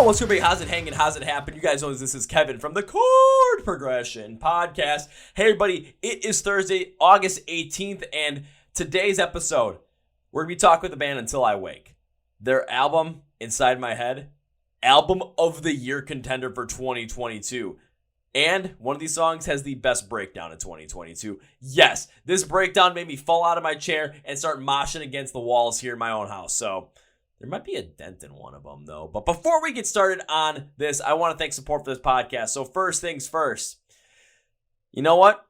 What's good, how's it hanging? How's it happen? You guys know this is Kevin from the Chord Progression Podcast. Hey everybody, it is Thursday, August 18th, and today's episode, we're going to be talking with the band Until I Wake. Their album, Inside My Head, album of the year contender for 2022. And one of these songs has the best breakdown in 2022. Yes, this breakdown made me fall out of my chair and start moshing against the walls here in my own house. So there might be a dent in one of them, though. But before we get started on this, I want to thank support for this podcast. So first things first, you know what?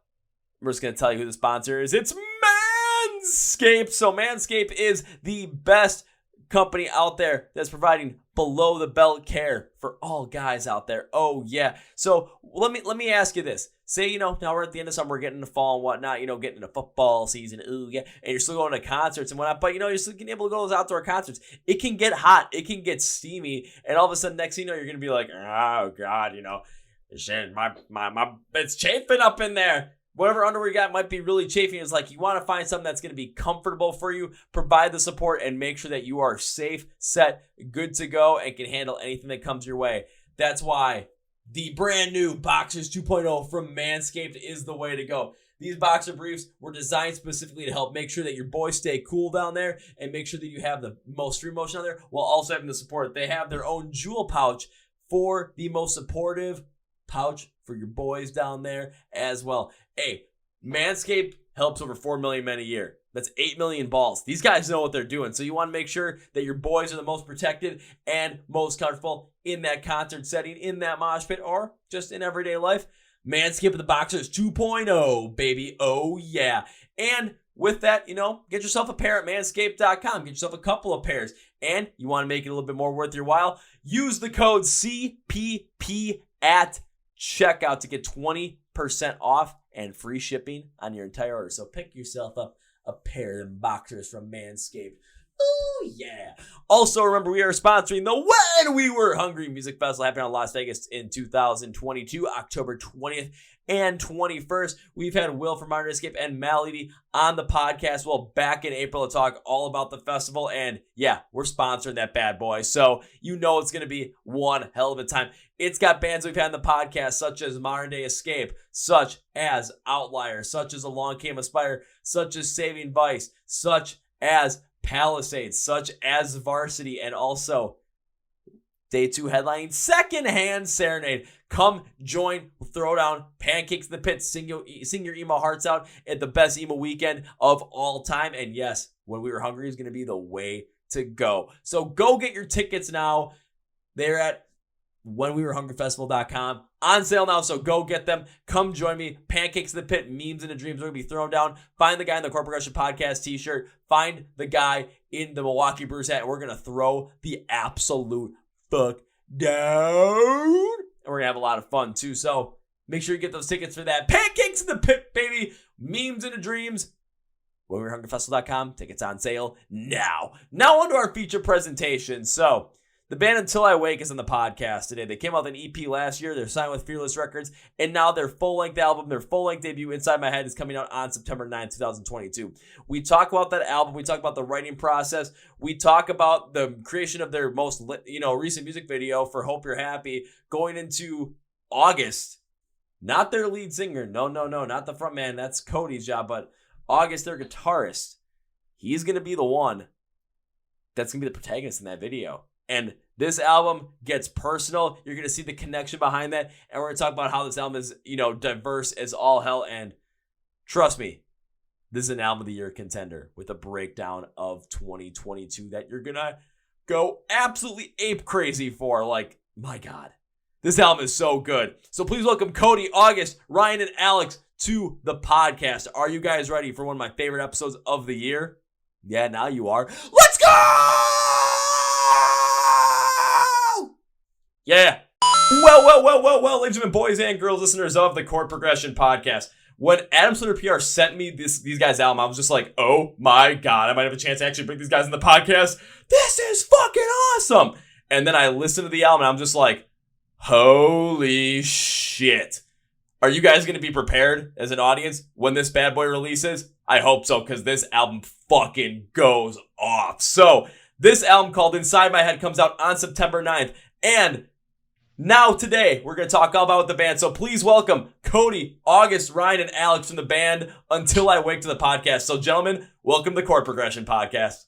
We're just going to tell you who the sponsor is. It's Manscaped. So Manscaped is the best company out there that's providing below the belt care for all guys out there. Oh yeah. So let me ask you this. Say, now we're at the end of summer, we're getting into fall and whatnot, getting into football season. Ooh, yeah. And you're still going to concerts and whatnot, but you're still able to go to those outdoor concerts. It can get hot. It can get steamy. And all of a sudden, next thing you know, you're going to be like, oh God, shit, it's chafing up in there. Whatever underwear you got might be really chafing. It's like you want to find something that's going to be comfortable for you, provide the support, and make sure that you are safe, set, good to go, and can handle anything that comes your way. That's why the brand new Boxers 2.0 from Manscaped is the way to go. These boxer briefs were designed specifically to help make sure that your boys stay cool down there and make sure that you have the most free motion on there while also having the support. They have their own jewel pouch for the most supportive pouch for your boys down there as well. Hey, Manscaped helps over 4 million men a year. That's 8 million balls. These guys know what they're doing. So you want to make sure that your boys are the most protected and most comfortable in that concert setting, in that mosh pit, or just in everyday life. Manscaped the Boxers 2.0, baby. Oh, yeah. And with that, get yourself a pair at manscaped.com. Get yourself a couple of pairs. And you want to make it a little bit more worth your while? Use the code CPP at checkout to get 20% off and free shipping on your entire order. So pick yourself up a pair of boxers from Manscaped. Oh, yeah. Also, remember, we are sponsoring the When We Were Hungry Music Festival happening in Las Vegas in 2022, October 20th and 21st. We've had Will from Modern Escape and Mal Levy on the podcast. Well, back in April to talk all about the festival. And yeah, we're sponsoring that bad boy. So it's going to be one hell of a time. It's got bands we've had on the podcast, such as Modern Day Escape, such as Outlier, such as Along Came Aspire, such as Saving Vice, such as Palisades, such as Varsity, and also Day 2 headlining Secondhand Serenade. Come join, throw down, Pancakes in the Pit, sing your emo hearts out at the best emo weekend of all time. And yes, When We Were Hungry is going to be the way to go. So go get your tickets now. They're at whenwewerehungryfestival.com. On sale now, so go get them. Come join me. Pancakes in the Pit, memes into dreams are going to be thrown down. Find the guy in the Chord Progression Podcast t-shirt. Find the guy in the Milwaukee Brewers hat, and we're going to throw the absolute fuck down. And we're going to have a lot of fun, too. So make sure you get those tickets for that. Pancakes in the Pit, baby. Memes into dreams. whenwewerehungryfestival.com. Tickets on sale now. Now on to our feature presentation. So the band Until I Wake is on the podcast today. They came out with an EP last year. They're signed with Fearless Records. And now their full-length album, their full-length debut, Inside My Head, is coming out on September 9th, 2022. We talk about that album. We talk about the writing process. We talk about the creation of their most recent music video for Hope You're Happy going into August. Not their lead singer. No, not the front man. That's Cody's job. But August, their guitarist. He's going to be the one that's going to be the protagonist in that video. And this album gets personal. You're going to see the connection behind that. And we're going to talk about how this album is, diverse as all hell. And trust me, this is an album of the year contender with a breakdown of 2022 that you're going to go absolutely ape crazy for. Like, my God, this album is so good. So please welcome Cody, August, Ryan, and Alex to the podcast. Are you guys ready for one of my favorite episodes of the year? Yeah, now you are. Let's go! Yeah. Well, ladies and gentlemen, boys and girls, listeners of the Chord Progression Podcast. When Adam Slater PR sent me these guys' album, I was just like, oh my God, I might have a chance to actually bring these guys in the podcast. This is fucking awesome. And then I listened to the album and I'm just like, holy shit. Are you guys going to be prepared as an audience when this bad boy releases? I hope so, because this album fucking goes off. So this album called Inside My Head comes out on September 9th. And now today, we're going to talk all about the band. So please welcome Cody, August, Ryan, and Alex from the band Until I Wake to the podcast. So gentlemen, welcome to the Chord Progression Podcast.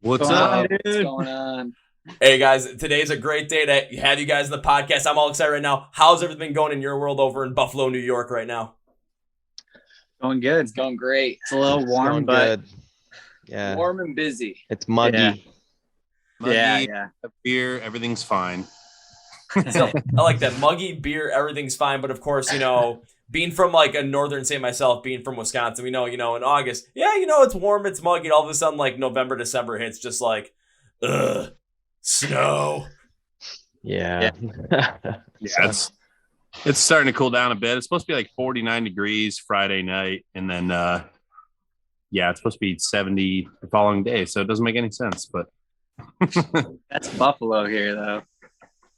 What's up, dude? What's going on? Hey guys, today's a great day to have you guys in the podcast. I'm all excited right now. How's everything going in your world over in Buffalo, New York right now? Going good. It's going great. It's a little warm, but yeah, warm and busy. It's muggy. Yeah. Muggy, Yeah. beer, everything's fine. So, I like that. Muggy beer, everything's fine. But of course, being from like a northern state myself, being from Wisconsin, we know, in August, it's warm, it's muggy. And all of a sudden, like November, December hits, just like, snow. Yeah. It's starting to cool down a bit. It's supposed to be like 49 degrees Friday night. And then, it's supposed to be 70 the following day. So it doesn't make any sense, but. That's Buffalo here, though.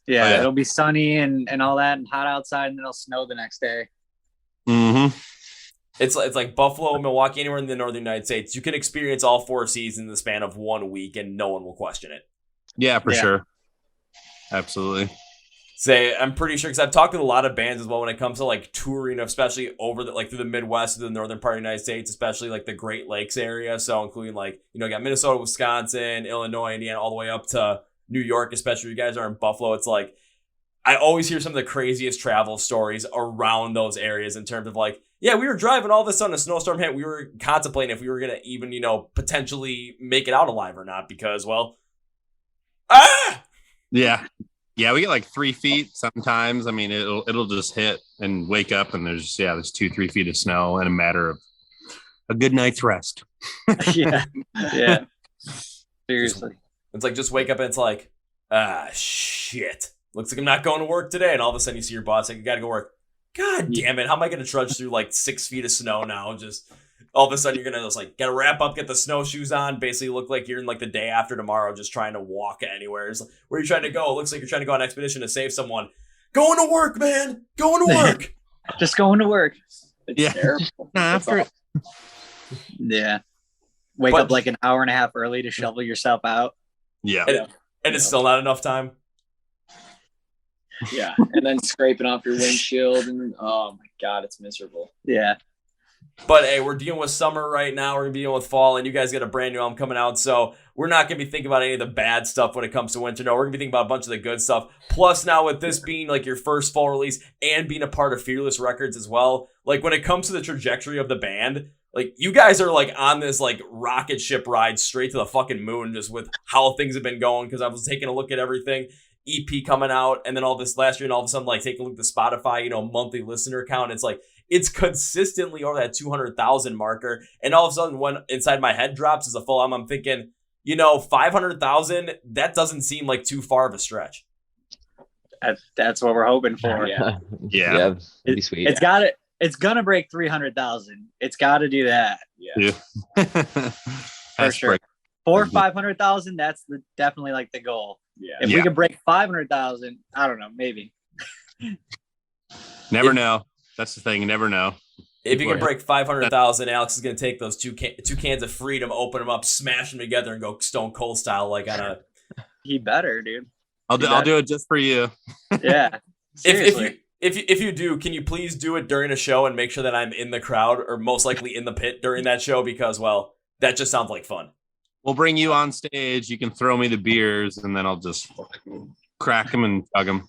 Yeah, it'll be sunny and all that and hot outside, and then it'll snow the next day. Mm-hmm. It's like Buffalo, Milwaukee, anywhere in the northern United States. You can experience all 4 seasons in the span of 1 week, and no one will question it. Yeah, for sure. Absolutely. I'm pretty sure, because I've talked with a lot of bands as well when it comes to like touring, especially over through the Midwest, to the northern part of the United States, especially like the Great Lakes area. So including you got Minnesota, Wisconsin, Illinois, Indiana, all the way up to New York, especially if you guys are in Buffalo. It's like, I always hear some of the craziest travel stories around those areas in terms of we were driving, all of a sudden a snowstorm hit. We were contemplating if we were going to even, potentially make it out alive or not because, Yeah. Yeah, we get like 3 feet sometimes. I mean, it'll just hit and wake up and there's 2-3 feet of snow in a matter of a good night's rest. Yeah. Seriously. It's like just wake up and it's like, shit. Looks like I'm not going to work today. And all of a sudden you see your boss like, you got to go work. God damn it. How am I going to trudge through 6 feet of snow now? Just all of a sudden you're going to just got to wrap up, get the snowshoes on, basically look like you're in the day after tomorrow, just trying to walk anywhere. It's like, where are you trying to go? It looks like you're trying to go on an expedition to save someone. Going to work, man. Going to work. Just going to work. It's terrible. Yeah. Wake up an hour and a half early to shovel yourself out. Yeah. And it's still not enough time. Yeah, and then scraping off your windshield, and oh my god, it's miserable. Yeah. But hey, we're dealing with summer right now. We're going to be dealing with fall, and you guys got a brand new album coming out, so we're not going to be thinking about any of the bad stuff when it comes to winter. No, we're going to be thinking about a bunch of the good stuff. Plus, now with this being your first fall release and being a part of Fearless Records as well, when it comes to the trajectory of the band, you guys are on this rocket ship ride straight to the fucking moon just with how things have been going, because I was taking a look at everything. EP coming out, and then all this last year, and all of a sudden, taking a look at the Spotify, monthly listener count. It's it's consistently over that 200,000 marker. And all of a sudden, when Inside My Head drops as a full album, I'm thinking, 500,000, that doesn't seem like too far of a stretch. That's what we're hoping for. Yeah. It'd be sweet. It's gonna break 300,000. It's got to do that. Yeah. For sure. 400,000 or 500,000. That's definitely the goal. Yeah. If we could break 500,000, I don't know, maybe. Never know. That's the thing. You never know. If you can break 500,000, Alex is going to take those two cans of Freedom, open them up, smash them together, and go Stone Cold style on a. He better, dude. I'll do it just for you. Yeah. If you do, can you please do it during a show and make sure that I'm in the crowd or most likely in the pit during that show, because that just sounds like fun. We'll bring you on stage. You can throw me the beers, and then I'll just crack them and chug them.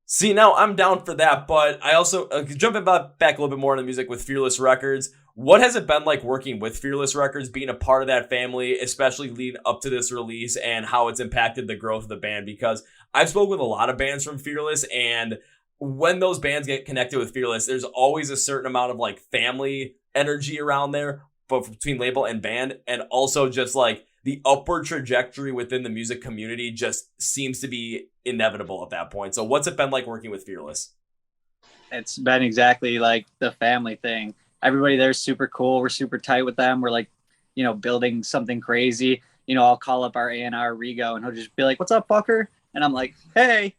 See, now I'm down for that, but I also, jumping back a little bit more into music with Fearless Records, what has it been like working with Fearless Records, being a part of that family, especially leading up to this release, and how it's impacted the growth of the band? Because I've spoken with a lot of bands from Fearless, and when those bands get connected with Fearless, there's always a certain amount of family energy around there, both between label and band, and also just the upward trajectory within the music community just seems to be inevitable at that point. So what's it been like working with Fearless? It's been exactly like the family thing. Everybody there's super cool. We're super tight with them. We're building something crazy. I'll call up our A&R Rigo and he'll just be like, "What's up, fucker?" And I'm like, "Hey."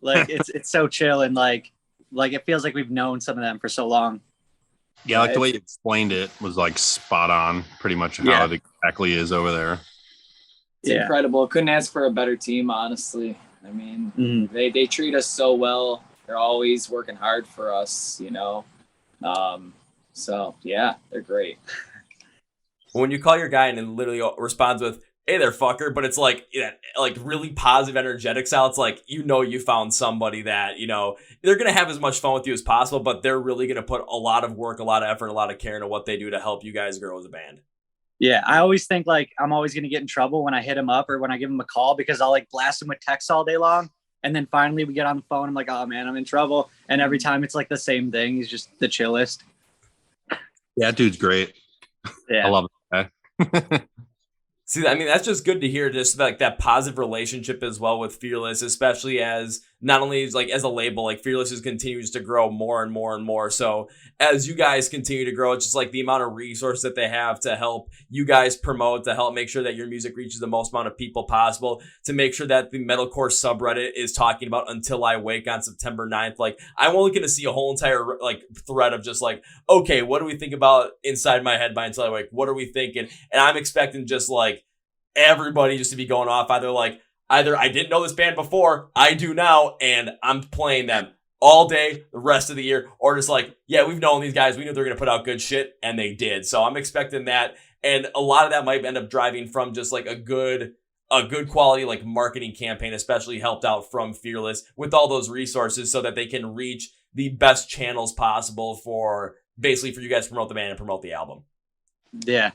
It's so chill, and it feels like we've known some of them for so long. Yeah, the way you explained it was spot on, pretty much how it exactly is over there. It's incredible. Couldn't ask for a better team, honestly. I mean, they treat us so well. They're always working hard for us, you know. So yeah, they're great. When you call your guy and it literally responds with, "Hey there, fucker," but it's like, like really positive, energetic style. It's like, you found somebody that, they're going to have as much fun with you as possible, but they're really going to put a lot of work, a lot of effort, a lot of care into what they do to help you guys grow as a band. Yeah, I always think like I'm always going to get in trouble when I hit him up or when I give him a call because I'll like blast him with texts all day long. And then finally we get on the phone. I'm like, oh man, I'm in trouble. And every time it's like the same thing. He's just the chillest. Yeah, dude's great. Yeah. I love it. See, I mean, that's just good to hear, just like that positive relationship as well with Fearless, especially as not only like as a label, like Fearless is continues to grow more and more and more. So as you guys continue to grow, it's just like the amount of resources that they have to help you guys promote, to help make sure that your music reaches the most amount of people possible, to make sure that the metalcore subreddit is talking about Until I Wake on September 9th. Like, I'm only going to see a whole entire like thread of just like, okay, what do we think about Inside My Head by Until I Wake? What are we thinking? And I'm expecting just like everybody just to be going off either I didn't know this band before, I do now, and I'm playing them all day the rest of the year, or just like, yeah, we've known these guys, we knew they're going to put out good shit, and they did. So I'm expecting that, and a lot of that might end up driving from just like a good quality like marketing campaign, especially helped out from Fearless with all those resources so that they can reach the best channels possible for basically for you guys to promote the band and promote the album. Yeah,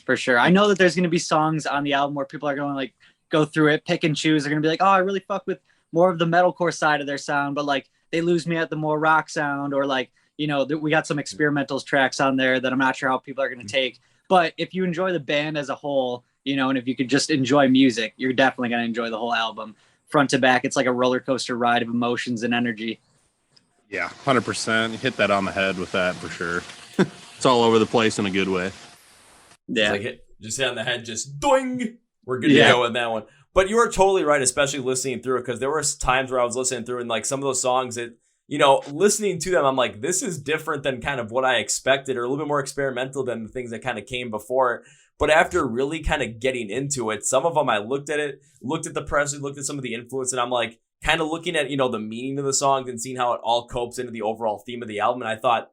for sure. I know that there's going to be songs on the album where people are going to like go through it, pick and choose. They're going to be like, oh, I really fuck with more of the metalcore side of their sound, but like they lose me at the more rock sound, or like, we got some experimentals tracks on there that I'm not sure how people are going to take. But if you enjoy the band as a whole, and if you could just enjoy music, you're definitely going to enjoy the whole album front to back. It's like a roller coaster ride of emotions and energy. Yeah, 100%. You hit that on the head with that for sure. It's all over the place in a good way. Yeah. Just hit on the head, just doing. We're good to go with that one. But you are totally right, especially listening through it, because there were times where I was listening through and like some of those songs that, listening to them, I'm like, this is different than kind of what I expected, or a little bit more experimental than the things that kind of came before it. But after really kind of getting into it, some of them I looked at the press, looked at some of the influence, and I'm like kind of looking at, the meaning of the songs and seeing how it all copes into the overall theme of the album. And I thought,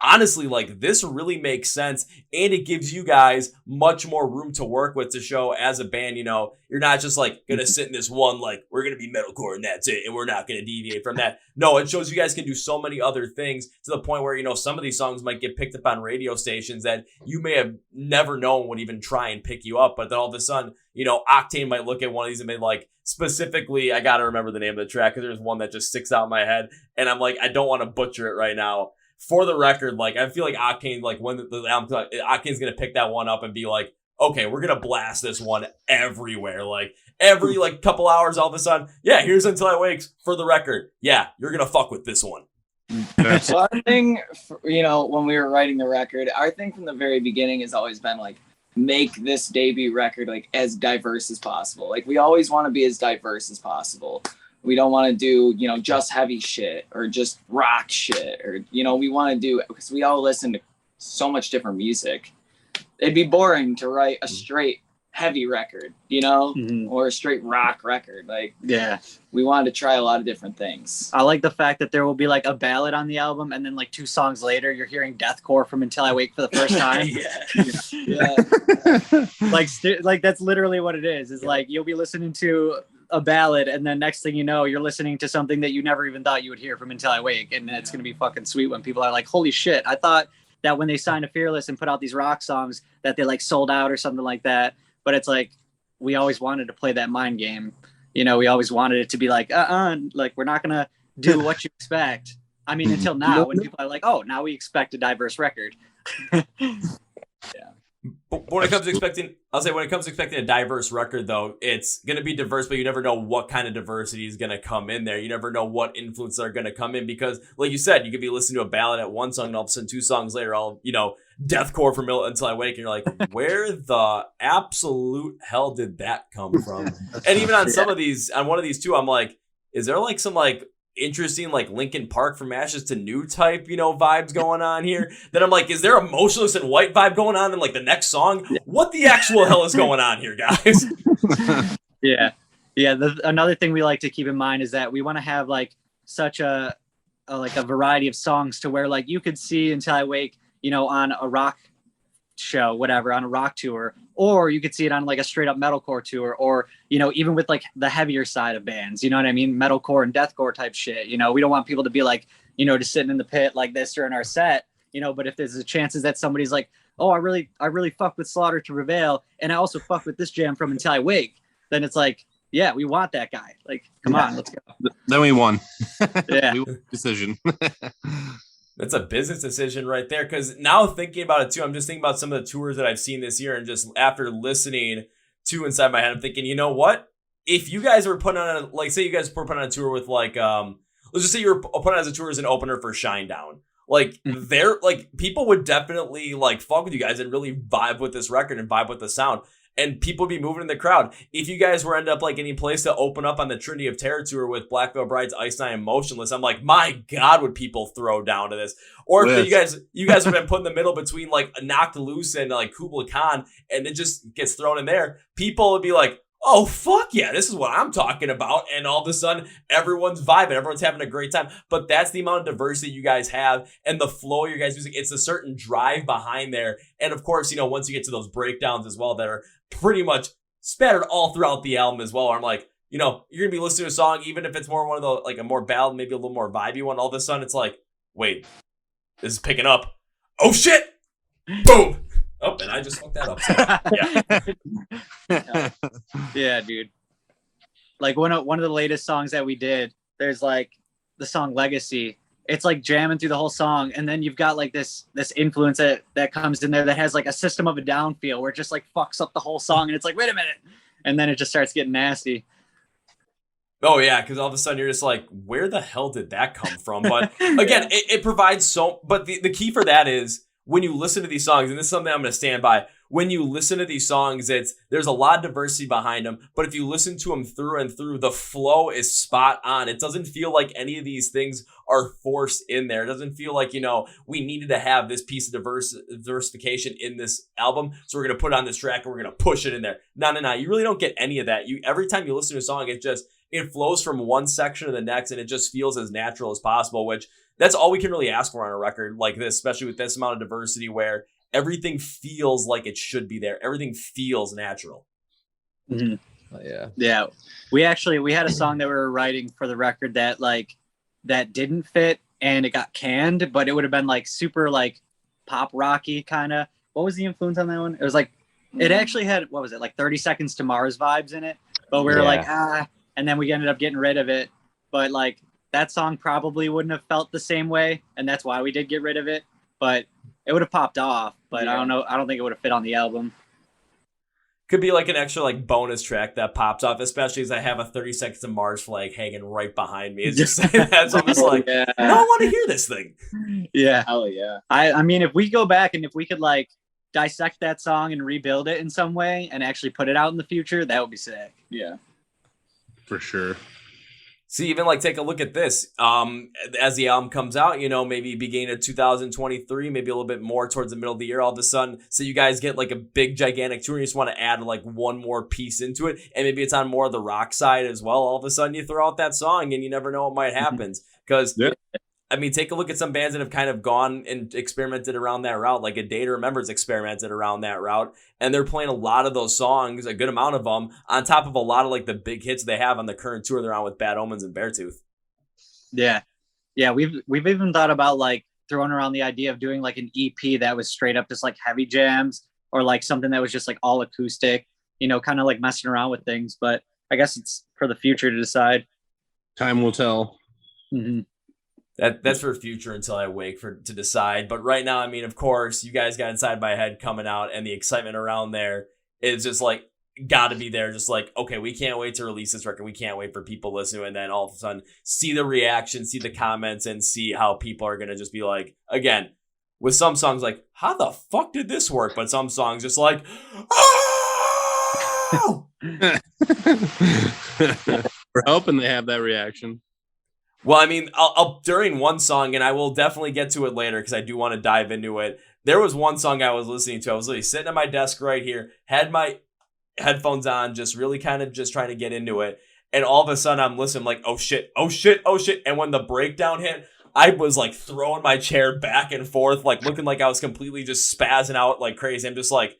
honestly, like, this really makes sense, and it gives you guys much more room to work with to show as a band, you're not just like gonna sit in this one, like, we're gonna be metalcore and that's it, and we're not gonna deviate from that. No, it shows you guys can do so many other things to the point where, some of these songs might get picked up on radio stations that you may have never known would even try and pick you up, but then all of a sudden, Octane might look at one of these and be like, specifically, I gotta remember the name of the track, because there's one that just sticks out in my head, and I'm like, I don't want to butcher it right now. For the record, like, I feel like Octane, like, when the album, Octane's going to pick that one up and be like, okay, we're going to blast this one everywhere. Like, every, like, couple hours, all of a sudden, yeah, here's Until I Wakes. For the record, yeah, you're going to fuck with this one. So our thing, when we were writing the record, our thing from the very beginning has always been, like, make this debut record, like, as diverse as possible. Like, we always want to be as diverse as possible. We don't want to do, just heavy shit or just rock shit, or, we want to do, because we all listen to so much different music. It'd be boring to write a straight heavy record, or a straight rock record. Like, yeah, we wanted to try a lot of different things. I like the fact that there will be like a ballad on the album, and then like 2 songs later, you're hearing deathcore from Until I Wake for the first time. Yeah. Like that's literally what it is. Is like you'll be listening to a ballad, and then next thing you know, you're listening to something that you never even thought you would hear from Until I Wake, and it's gonna be fucking sweet when people are like, "Holy shit! I thought that when they signed to Fearless and put out these rock songs that they like sold out or something like that." But it's like we always wanted to play that mind game. We always wanted it to be like, like we're not gonna do what you expect. I mean, until now, when people are like, "Oh, now we expect a diverse record." Yeah. But when it comes to expecting a diverse record, though, it's going to be diverse, but you never know what kind of diversity is going to come in there. You never know what influences are going to come in, because, like you said, you could be listening to a ballad at one song, and all of a sudden 2 songs later, all, deathcore from Until I Wake, and you're like, where the absolute hell did that come from? And even on some of these, on one of these too, I'm like, is there like some like interesting like Linkin Park from Ashes to New type, vibes going on here? Then I'm like, is there a Motionless in White vibe going on in like the next song? What the actual hell is going on here, guys? Yeah. Yeah, another thing we like to keep in mind is that we want to have like such a variety of songs to where like you could see Until I Wake, on a rock show, whatever, on a rock tour, or you could see it on like a straight up metalcore tour, or even with like the heavier side of bands, you know what I mean, metalcore and deathcore type shit. We don't want people to be like just sitting in the pit like this during our set, but if there's a chances that somebody's like, oh, I really fuck with Slaughter to Prevail, and I also fuck with this jam from Until I Wake, then it's like, yeah, we want that guy. Like, come on, let's go. Then we won. Yeah. We won decision. That's a business decision right there. Because now thinking about it too, I'm just thinking about some of the tours that I've seen this year, and just after listening to Inside My Head, I'm thinking, you know what? If you guys were putting on say you guys were putting on a tour with like, let's just say you were putting on as a tour as an opener for Shinedown. Like they're like, people would definitely like fuck with you guys and really vibe with this record and vibe with the sound. And people would be moving in the crowd. If you guys were end up like any place to open up on the Trinity of Terror tour with Black Veil Brides, Ice Nine, and Motionless, I'm like, my God, would people throw down to this? Or if you guys would have been put in the middle between like Knocked Loose and like Kubla Khan, and it just gets thrown in there, people would be like, oh, fuck yeah, this is what I'm talking about. And all of a sudden, everyone's vibing. Everyone's having a great time. But that's the amount of diversity you guys have and the flow of your guys' music. It's a certain drive behind there. And of course, once you get to those breakdowns as well that are pretty much spattered all throughout the album as well, where I'm like, you're going to be listening to a song, even if it's more one of the, like a more ballad, maybe a little more vibey one, all of a sudden it's like, wait, this is picking up. Oh, shit! Boom! Oh, and I just fucked that up. Yeah. Yeah, dude. Like one of the latest songs that we did, there's like the song Legacy. It's like jamming through the whole song, and then you've got like this influence that comes in there that has like a System of a Down feel, where it just like fucks up the whole song, and it's like, wait a minute, and then it just starts getting nasty. Oh yeah, because all of a sudden you're just like, where the hell did that come from? But again, it provides so. But the key for that is, when you listen to these songs, and this is something I'm going to stand by, when you listen to these songs, there's a lot of diversity behind them, but if you listen to them through and through, the flow is spot on. It doesn't feel like any of these things are forced in there. It doesn't feel like, we needed to have this piece of diversification in this album, so we're going to put on this track and we're going to push it in there. No. You really don't get any of that. Every time you listen to a song, it flows from one section to the next, and it just feels as natural as possible, which that's all we can really ask for on a record like this, especially with this amount of diversity, where everything feels like it should be there. Everything feels natural. Mm-hmm. Oh, yeah. Yeah. We had a song that we were writing for the record that didn't fit, and it got canned, but it would have been like super like pop rocky kind of. What was the influence on that one? It was like, it actually had, what was it, like 30 Seconds to Mars vibes in it, but we were like, and then we ended up getting rid of it. But like, that song probably wouldn't have felt the same way, and that's why we did get rid of it. But it would have popped off. But I don't know. I don't think it would have fit on the album. Could be like an extra like bonus track that pops off, especially as I have a 30 Seconds to Mars flag hanging right behind me. It's just saying that, so I'm just like, no, I want to hear this thing. Yeah. Hell yeah. I mean, if we go back and if we could like dissect that song and rebuild it in some way and actually put it out in the future, that would be sick. Yeah. For sure. See, even like take a look at this. As the album comes out, maybe beginning of 2023, maybe a little bit more towards the middle of the year, all of a sudden, so you guys get like a big gigantic tour and you just want to add like one more piece into it, and maybe it's on more of the rock side as well. All of a sudden you throw out that song and you never know what might happen. Because I mean, take a look at some bands that have kind of gone and experimented around that route, like A Day to Remember's experimented around that route, and they're playing a lot of those songs, a good amount of them, on top of a lot of like the big hits they have on the current tour they're on with Bad Omens and Beartooth. Yeah. We've even thought about like throwing around the idea of doing like an EP that was straight up just like heavy jams, or like something that was just like all acoustic, kind of like messing around with things. But I guess it's for the future to decide. Time will tell. Mm-hmm. That's for future Until I Wake to decide. But right now, I mean, of course, you guys got Inside My Head coming out, and the excitement around there is just like got to be there. Just like, okay, we can't wait to release this record. We can't wait for people listening, and then all of a sudden see the reaction, see the comments, and see how people are gonna just be like, again, with some songs like, how the fuck did this work? But some songs just like, oh! We're hoping they have that reaction. Well, I mean, I'll during one song, and I will definitely get to it later because I do want to dive into it. There was one song I was listening to. I was literally sitting at my desk right here, had my headphones on, just really kind of just trying to get into it. And all of a sudden I'm listening, like, oh shit, oh shit, oh shit. And when the breakdown hit, I was like throwing my chair back and forth, like looking like I was completely just spazzing out like crazy. I'm just like,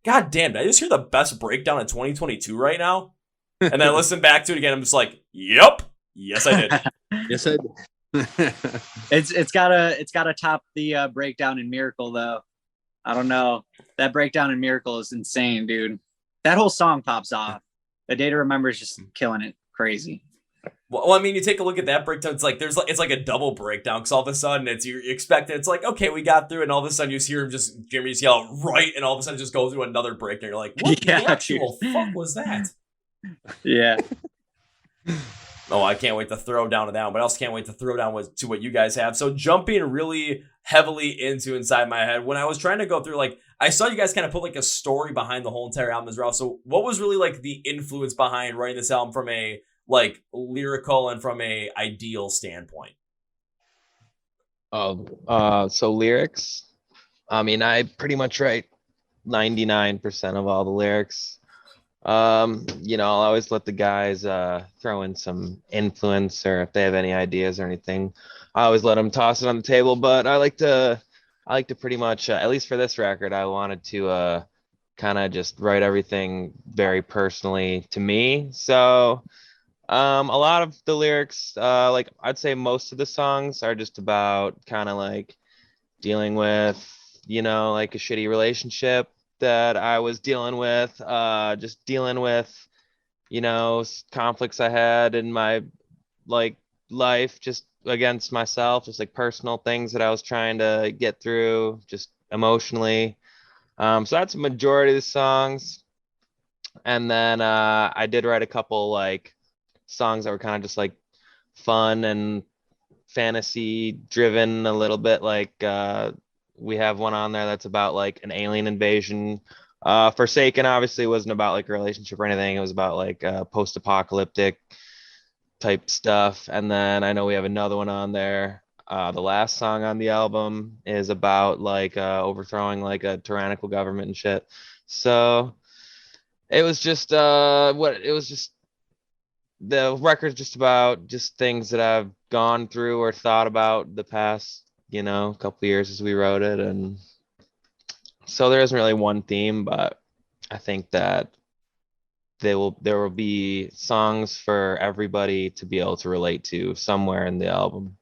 God damn, did I just hear the best breakdown in 2022 right now? And then I listen back to it again. I'm just like, yep, yes I did. Yes, I did. It's gotta top the breakdown in Miracle though. I don't know. That breakdown in Miracle is insane, dude. That whole song pops off. A Day to Remember is just killing it. Crazy. Well, I mean, you take a look at that breakdown. It's like it's like a double breakdown because all of a sudden you expect it. It's like, okay, we got through, and all of a sudden you hear him Jeremy just yell right, and all of a sudden just go through another breakdown. You're like, what the actual fuck was that? Yeah. Oh, I can't wait to throw down to that one, but I also can't wait to throw down to what you guys have. So jumping really heavily into Inside My Head, when I was trying to go through, like, I saw you guys kind of put like a story behind the whole entire album as well. So what was really like the influence behind writing this album from a like lyrical and from a ideal standpoint? So lyrics. I mean, I pretty much write 99% of all the lyrics. I'll always let the guys throw in some influence, or if they have any ideas or anything, I always let them toss it on the table. But I like to pretty much, at least for this record, I wanted to kind of just write everything very personally to me. So a lot of the lyrics, like I'd say most of the songs are just about kind of like dealing with, like a shitty relationship that I was dealing with, just dealing with, conflicts I had in my like life, just against myself, just like personal things that I was trying to get through, just emotionally. So that's a majority of the songs. And then I did write a couple like songs that were kind of just like fun and fantasy driven a little bit, like we have one on there that's about like an alien invasion. Forsaken obviously wasn't about like a relationship or anything. It was about like post-apocalyptic type stuff. And then I know we have another one on there. The last song on the album is about like overthrowing like a tyrannical government and shit. So it was just the record's just about just things that I've gone through or thought about the past, couple of years as we wrote it. And so there isn't really one theme, but I think that there will be songs for everybody to be able to relate to somewhere in the album.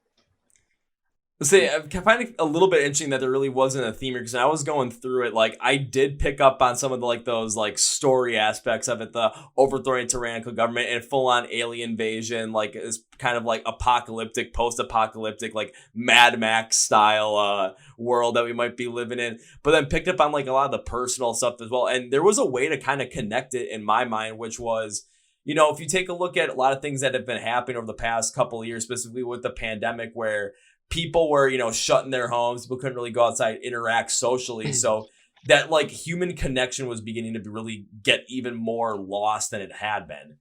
See, I find it a little bit interesting that there really wasn't a theme here, because I was going through it, like, I did pick up on some of the, like, those, like, story aspects of it, the overthrowing tyrannical government and full-on alien invasion, like, is kind of, like, apocalyptic, post-apocalyptic, like, Mad Max style world that we might be living in, but then picked up on, like, a lot of the personal stuff as well, and there was a way to kind of connect it in my mind, which was, if you take a look at a lot of things that have been happening over the past couple of years, specifically with the pandemic, where people were, shut in their homes. People couldn't really go outside, interact socially. So that like human connection was beginning to really get even more lost than it had been.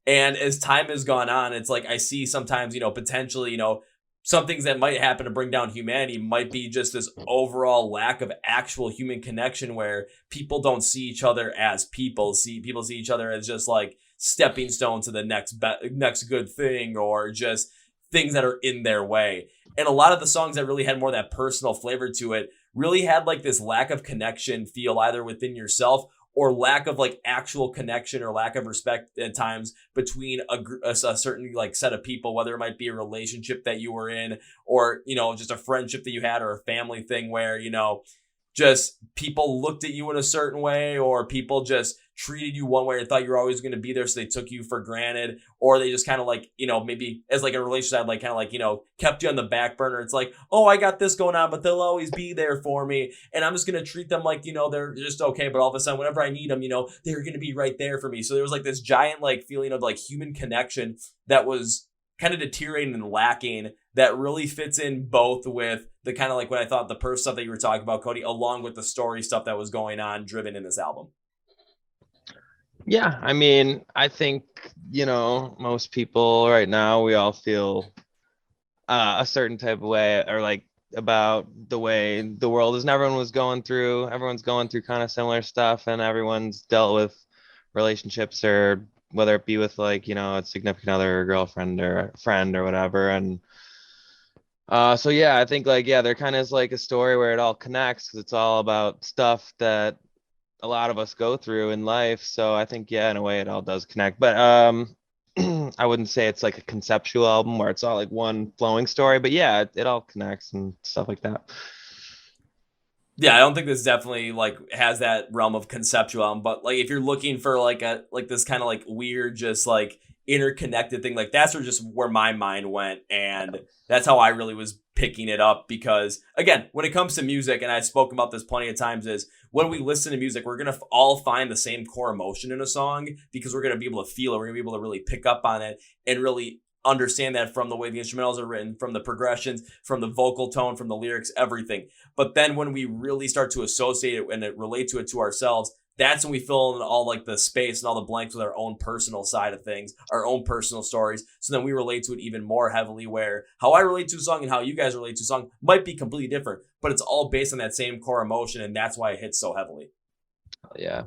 And as time has gone on, it's like I see sometimes, potentially, some things that might happen to bring down humanity might be just this overall lack of actual human connection, where people don't see each other as people. People see each other as just like stepping stone to the next good thing, or just things that are in their way. And a lot of the songs that really had more of that personal flavor to it really had like this lack of connection feel, either within yourself or lack of like actual connection or lack of respect at times between a certain like set of people, whether it might be a relationship that you were in, or, just a friendship that you had, or a family thing where, just people looked at you in a certain way, or people just treated you one way and thought you were always going to be there, so they took you for granted, or they just kind of like, maybe as like a relationship, like kind of like, kept you on the back burner. It's like, oh, I got this going on, but they'll always be there for me, and I'm just going to treat them like, they're just okay. But all of a sudden, whenever I need them, they're going to be right there for me. So there was like this giant like feeling of like human connection that was kind of deteriorating and lacking, that really fits in both with the kind of like what I thought the personal stuff that you were talking about, Cody, along with the story stuff that was going on driven in this album. Yeah, I mean, I think, most people right now, we all feel a certain type of way, or like about the way the world is, and everyone's going through kind of similar stuff, and everyone's dealt with relationships, or whether it be with like, a significant other or girlfriend or a friend or whatever. And so yeah, I think like, yeah, there kind of is like a story where it all connects because it's all about stuff that a lot of us go through in life. So I think, yeah, in a way it all does connect. But I wouldn't say it's like a conceptual album where it's all like one flowing story, but yeah, it all connects and stuff like that. Yeah, I don't think this definitely like has that realm of conceptual album, but like if you're looking for like a like this kind of like weird, just like interconnected thing, like that's where my mind went, and that's how I really was picking it up. Because again, when it comes to music, and I've spoken about this plenty of times, is when we listen to music, we're gonna all find the same core emotion in a song because we're gonna be able to feel it, we're gonna be able to really pick up on it and really understand that from the way the instrumentals are written, from the progressions, from the vocal tone, from the lyrics, everything. But then when we really start to associate it and relate to it to ourselves, that's when we fill in all like the space and all the blanks with our own personal side of things, our own personal stories. So then we relate to it even more heavily, where how I relate to a song and how you guys relate to a song might be completely different, but it's all based on that same core emotion. And that's why it hits so heavily. Yeah.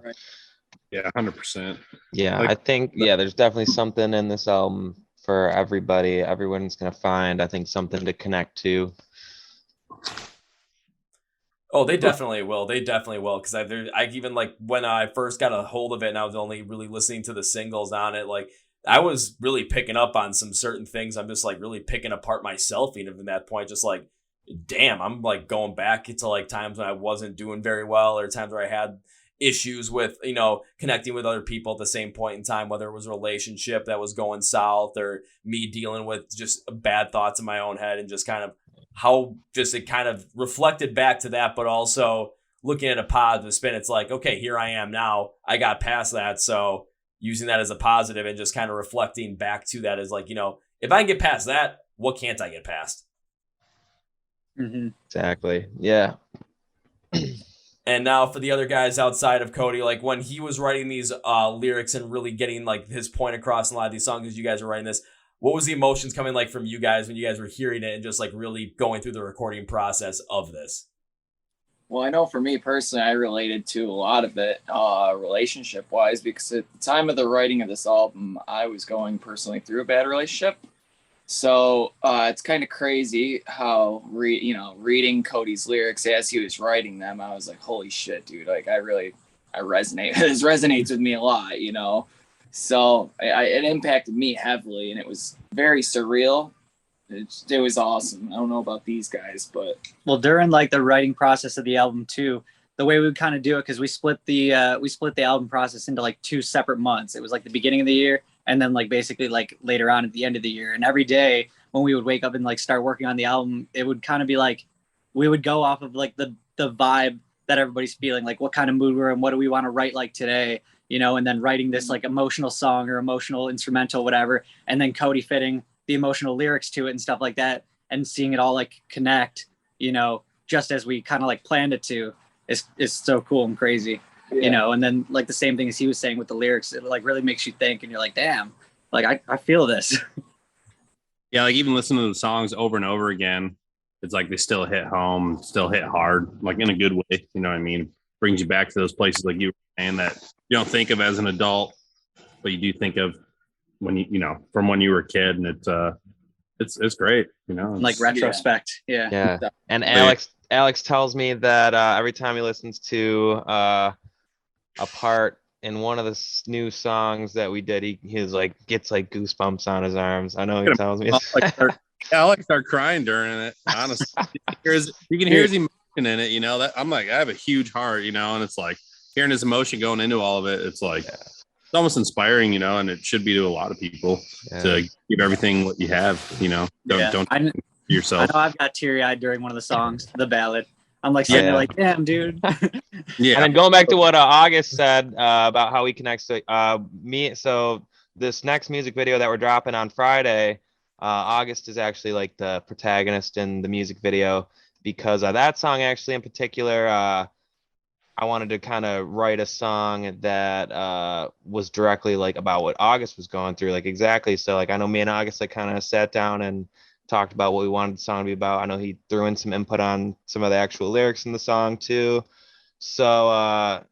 Yeah, 100%. Yeah, Like- I think, yeah, there's definitely something in this album for everybody. Everyone's gonna find, I think, something to connect to. Oh, they definitely will. They definitely will. Because I even like when I first got a hold of it and I was only really listening to the singles on it, like I was really picking up on some certain things. I'm just like really picking apart myself even from that point. Just like, damn, I'm like going back into like times when I wasn't doing very well, or times where I had issues with, connecting with other people at the same point in time, whether it was a relationship that was going south or me dealing with just bad thoughts in my own head, and just kind of how just it kind of reflected back to that, but also looking at a positive spin. It's like, okay, here I am now. I got past that. So using that as a positive and just kind of reflecting back to that is like, if I can get past that, what can't I get past? Mm-hmm. Exactly. Yeah. And now for the other guys outside of Cody, like when he was writing these lyrics and really getting like his point across in a lot of these songs as you guys were writing this, what was the emotions coming like from you guys when you guys were hearing it and just like really going through the recording process of this? Well, I know for me personally, I related to a lot of it relationship wise, because at the time of the writing of this album, I was going personally through a bad relationship. So it's kind of crazy how reading Cody's lyrics as he was writing them, I was like, holy shit, dude! Like I resonate. This resonates with me a lot, So it impacted me heavily, and it was very surreal. It was awesome. I don't know about these guys, but during like the writing process of the album too, the way we would kind of do it, because we split the album process into like 2 separate months. It was like the beginning of the year, and then like basically like later on at the end of the year. And every day when we would wake up and like start working on the album, it would kind of be like we would go off of like the vibe that everybody's feeling, like what kind of mood we're in, what do we want to write like today, and then writing this like emotional song or emotional instrumental, whatever, and then Cody fitting the emotional lyrics to it and stuff like that, and seeing it all like connect, just as we kind of like planned it to, is so cool and crazy. yeah. And then like the same thing as he was saying with the lyrics, it like really makes you think, and you're like, damn, like I feel this. Yeah, like even listening to the songs over and over again, it's like they still hit home, still hit hard, like in a good way. You know what I mean? Brings you back to those places like you were saying that you don't think of as an adult, but you do think of when from when you were a kid, and it's great, Like retrospect. Yeah. And Alex tells me that every time he listens to a part in one of the new songs that we did, he's like gets like goosebumps on his arms. I know he tells me. I like start crying during it. Honestly, you can hear his emotion in it. That I'm like, I have a huge heart, and it's like hearing his emotion going into all of it. It's like it's almost inspiring, and it should be to a lot of people to give everything what you have. Don't yourself. I know I've got teary eyed during one of the songs, the ballad. I'm like sitting there like, damn, dude. Yeah. And then going back to what August said about how he connects to me. So this next music video that we're dropping on Friday, August is actually like the protagonist in the music video, because of that song actually in particular. I wanted to kind of write a song that was directly like about what August was going through, like exactly. So like I know me and August like kind of sat down and talked about what we wanted the song to be about. I know he threw in some input on some of the actual lyrics in the song too. So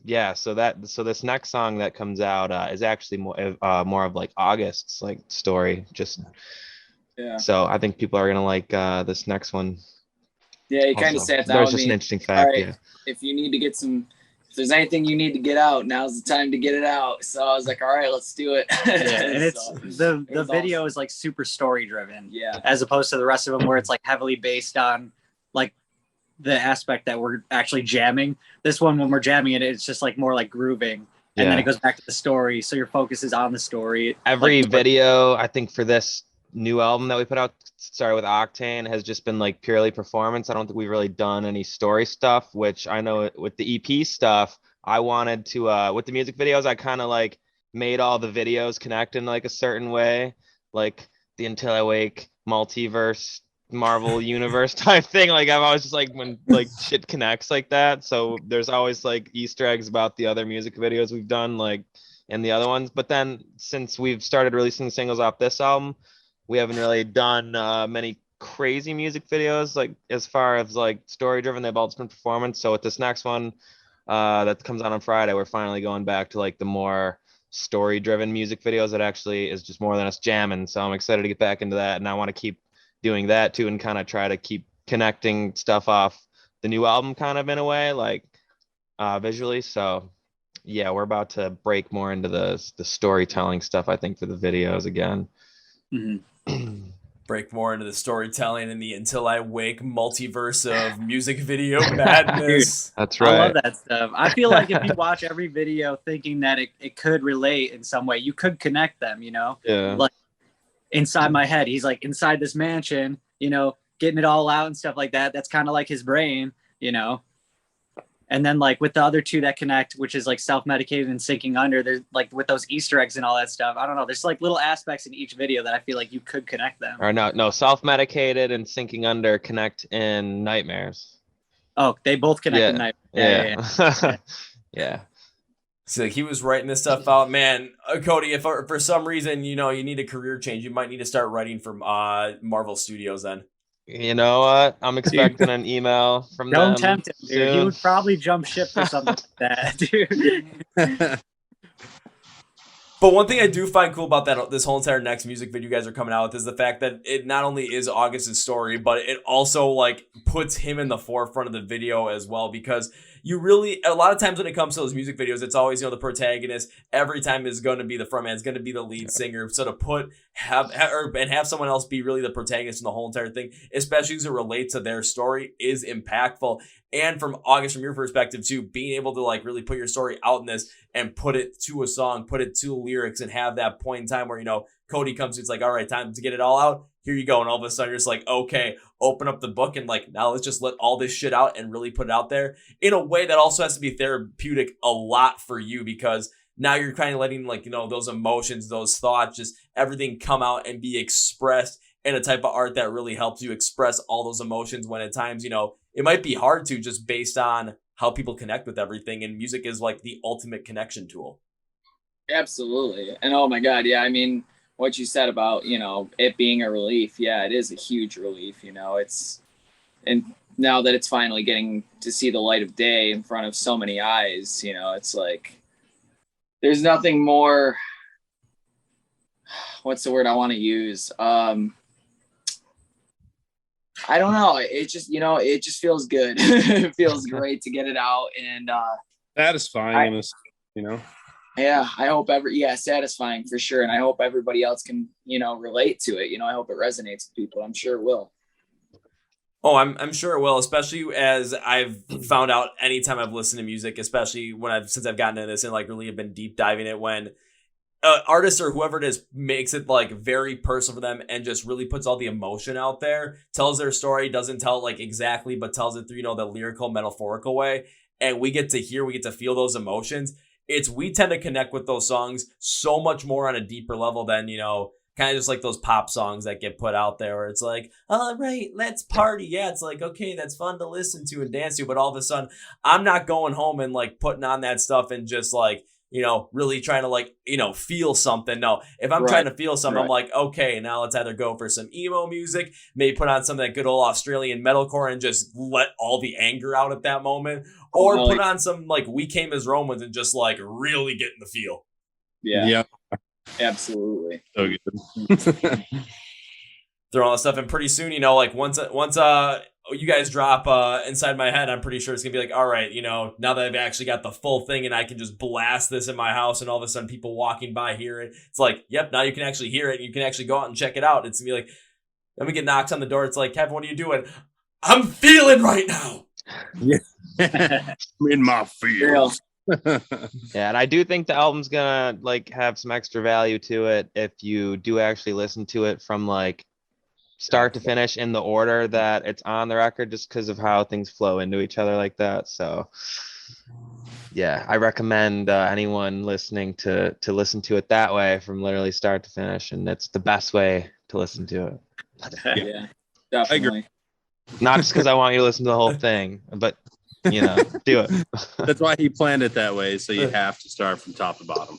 Yeah, so this next song that comes out is actually more of like August's like story. Just Yeah. so I think people are gonna like this next one. Yeah, he kind of Also, sat down there's with just an me. interesting All fact. right, Yeah. if you need to get some, if there's anything you need to get out, now's the time to get it out. So I was like, all right, let's do it. Yeah, and it's So, the it was video awesome. is like super story driven. Yeah. As opposed to the rest of them where it's like heavily based on like the aspect that we're actually jamming. This one, when we're jamming it, it's just like more like grooving. And then Yeah. it goes back to the story. So your focus is on the story. Every Like, video I think for this new album that we put out, started with Octane, has just been like purely performance. I don't think we've really done any story stuff, which I know with the EP stuff, I wanted to with the music videos, I kind of like made all the videos connect in like a certain way, like the Until I Wake multiverse Marvel universe type thing. Like I've always just like when like shit connects like that. So there's always like Easter eggs about the other music videos we've done, like and the other ones. But then since we've started releasing singles off this album, we haven't really done many crazy music videos like as far as like story driven. They've all just been performance. So with this next one that comes out on Friday, we're finally going back to like the more story driven music videos that actually is just more than us jamming. So I'm excited to get back into that, and I want to keep doing that too, and kind of try to keep connecting stuff off the new album kind of in a way, like visually. So yeah, we're about to break more into the storytelling stuff, I think, for the videos again. Break more into the storytelling and the Until I Wake multiverse of music video madness. That's right. I love that stuff. I feel like if you watch every video thinking that it could relate in some way, you could connect them, you know? Yeah. Like inside my head, he's like inside this mansion, you know, getting it all out and stuff like that. That's kind of like his brain, you know? And then like with the other two that connect, which is like self-medicated and sinking under, there's like with those Easter eggs and all that stuff. I don't know. There's like little aspects in each video that I feel like you could connect them. Or no, self-medicated and sinking under connect in nightmares. Oh, they both connect in night. Yeah. Yeah. So like he was writing this stuff out, man. Cody, if for some reason you know you need a career change, you might need to start writing for Marvel Studios. Then You know what? I'm expecting an email from them. Don't tempt him, dude. soon. He would probably jump ship for something like that, dude. But one thing I do find cool about this whole entire next music video you guys are coming out with is the fact that it not only is August's story, but it also like puts him in the forefront of the video as well, because you really, a lot of times when it comes to those music videos, it's always, you know, the protagonist every time is going to be the frontman, is going to be the lead singer. So to have someone else be really the protagonist in the whole entire thing, especially as it relates to their story, is impactful. And from August, from your perspective too, being able to like really put your story out in this and put it to a song, put it to lyrics, and have that point in time where, you know, Cody comes to, it's like, all right, time to get it all out. Here you go. And all of a sudden you're just like, okay, open up the book and like, now let's just let all this shit out and really put it out there in a way that also has to be therapeutic a lot for you, because now you're kind of letting like, you know, those emotions, those thoughts, just everything come out and be expressed in a type of art that really helps you express all those emotions when at times, you know, it might be hard to, just based on how people connect with everything. And music is like the ultimate connection tool. Absolutely. And oh my God, yeah, I mean, what you said about, you know, it being a relief, yeah, it is a huge relief, you know. It's, and now that it's finally getting to see the light of day in front of so many eyes, you know, it's like there's nothing more, what's the word I want to use? I don't know. It just, you know, it just feels good. It feels great to get it out. And satisfying, you know. Yeah, I hope satisfying for sure. And I hope everybody else can, you know, relate to it. You know, I hope it resonates with people. I'm sure it will. Oh, I'm sure it will, especially as I've found out anytime I've listened to music, especially since I've gotten into this and like really have been deep diving it, when artist or whoever it is makes it like very personal for them and just really puts all the emotion out there, tells their story, doesn't tell it like exactly, but tells it through, you know, the lyrical, metaphorical way. And we get to feel those emotions. We tend to connect with those songs so much more on a deeper level than, you know, kind of just like those pop songs that get put out there where it's like, all right, let's party. Yeah, it's like, okay, that's fun to listen to and dance to. But all of a sudden, I'm not going home and like putting on that stuff and just like really trying to feel something. No, if I'm trying to feel something, I'm like, okay, now let's either go for some emo music, maybe put on some of that good old Australian metalcore and just let all the anger out at that moment, or put on some We Came as Romans and just really get in the feel. Yeah. Absolutely. So good. Throw all that stuff in pretty soon, once you guys drop Inside My Head, I'm pretty sure it's gonna be all right, now that I've actually got the full thing and I can just blast this in my house and all of a sudden people walking by hear it. It's yep, now you can actually hear it and you can actually go out and check it out. It's gonna be then we get knocks on the door. It's Kevin, what are you doing? I'm feeling right now. Yeah. I'm in my feels. Yeah, and I do think the album's gonna have some extra value to it if you do actually listen to it from start to finish in the order that it's on the record, just because of how things flow into each other like that. So yeah, I recommend anyone listening to listen to it that way from literally start to finish, and it's the best way to listen to it. Yeah, definitely. Not just because I want you to listen to the whole thing, but do it. That's why he planned it that way, so you have to start from top to bottom.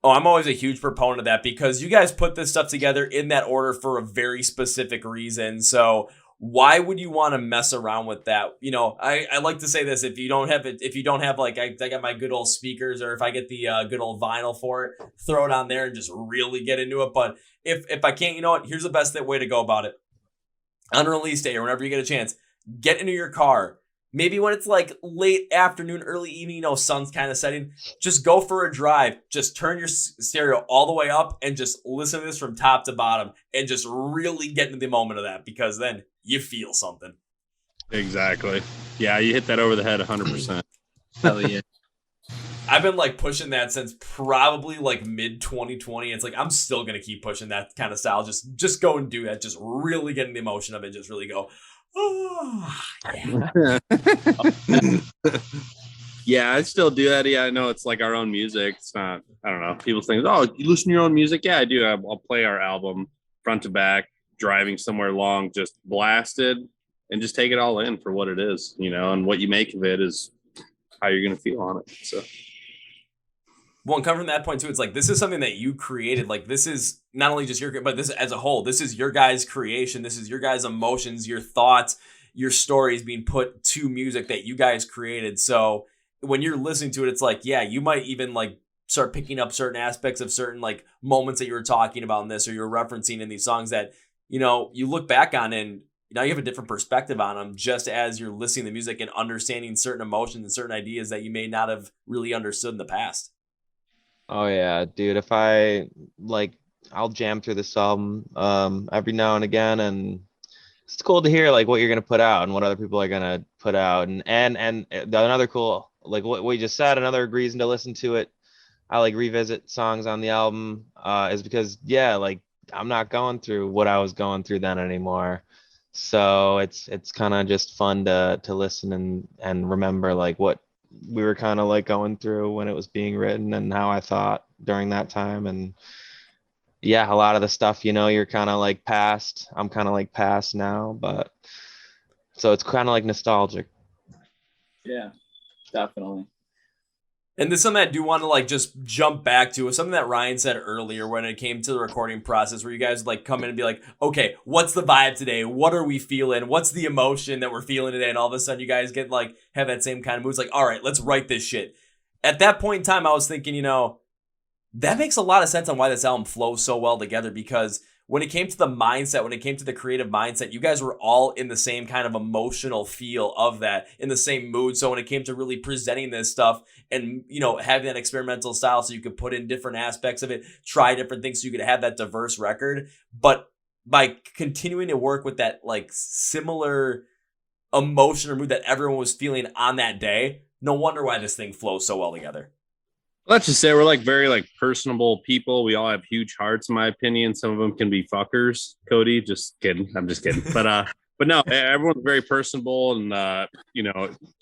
Oh, I'm always a huge proponent of that because you guys put this stuff together in that order for a very specific reason. So why would you want to mess around with that? I like to say this: if you don't have I got my good old speakers, or if I get the good old vinyl for it, throw it on there and just really get into it. But if I can't, here's the best way to go about it. On release day or whenever you get a chance, get into your car. Maybe when it's late afternoon, early evening, sun's kind of setting, just go for a drive. Just turn your stereo all the way up and just listen to this from top to bottom and just really get into the moment of that, because then you feel something. Exactly. Yeah, you hit that over the head 100%. Hell yeah. I've been pushing that since probably mid 2020. It's I'm still going to keep pushing that kind of style. Just go and do that. Just really get in the emotion of it. Just really go, oh, yeah. Yeah, I still do that. Yeah, I know it's our own music. It's not, I don't know. People think, oh, you listen to your own music? Yeah, I do. I'll play our album front to back, driving somewhere long, just blasted, and just take it all in for what it is, and what you make of it is how you're going to feel on it. So. Well, and coming from that point too, it's this is something that you created. This is not only just but this as a whole. This is your guys' creation. This is your guys' emotions, your thoughts, your stories being put to music that you guys created. So when you're listening to it, it's yeah, you might even start picking up certain aspects of certain moments that you were talking about in this, or you're referencing in these songs that you look back on and now you have a different perspective on them, just as you're listening to music and understanding certain emotions and certain ideas that you may not have really understood in the past. Oh yeah, dude. If I'll jam through this album every now and again, and it's cool to hear what you're gonna put out and what other people are gonna put out, and another cool what we just said, another reason to listen to it. I revisit songs on the album is because I'm not going through what I was going through then anymore, so it's kind of just fun to listen and remember what we were kind of going through when it was being written and how I thought during that time. And yeah, a lot of the stuff, you're kind of past. I'm kind of past now, but so it's kind of nostalgic. Yeah, definitely. And this is something I do want to just jump back to, something that Ryan said earlier when it came to the recording process, where you guys come in and be okay, what's the vibe today? What are we feeling? What's the emotion that we're feeling today? And all of a sudden you guys get have that same kind of mood. It's all right, let's write this shit. At that point in time, I was thinking, that makes a lot of sense on why this album flows so well together, because when it came to the mindset, when it came to the creative mindset, you guys were all in the same kind of emotional feel of that, in the same mood. So when it came to really presenting this stuff and, having that experimental style so you could put in different aspects of it, try different things so you could have that diverse record. But by continuing to work with that similar emotion or mood that everyone was feeling on that day, no wonder why this thing flows so well together. Let's just say we're very personable people. We all have huge hearts, in my opinion. Some of them can be fuckers. Cody, just kidding. I'm just kidding. But no, everyone's very personable and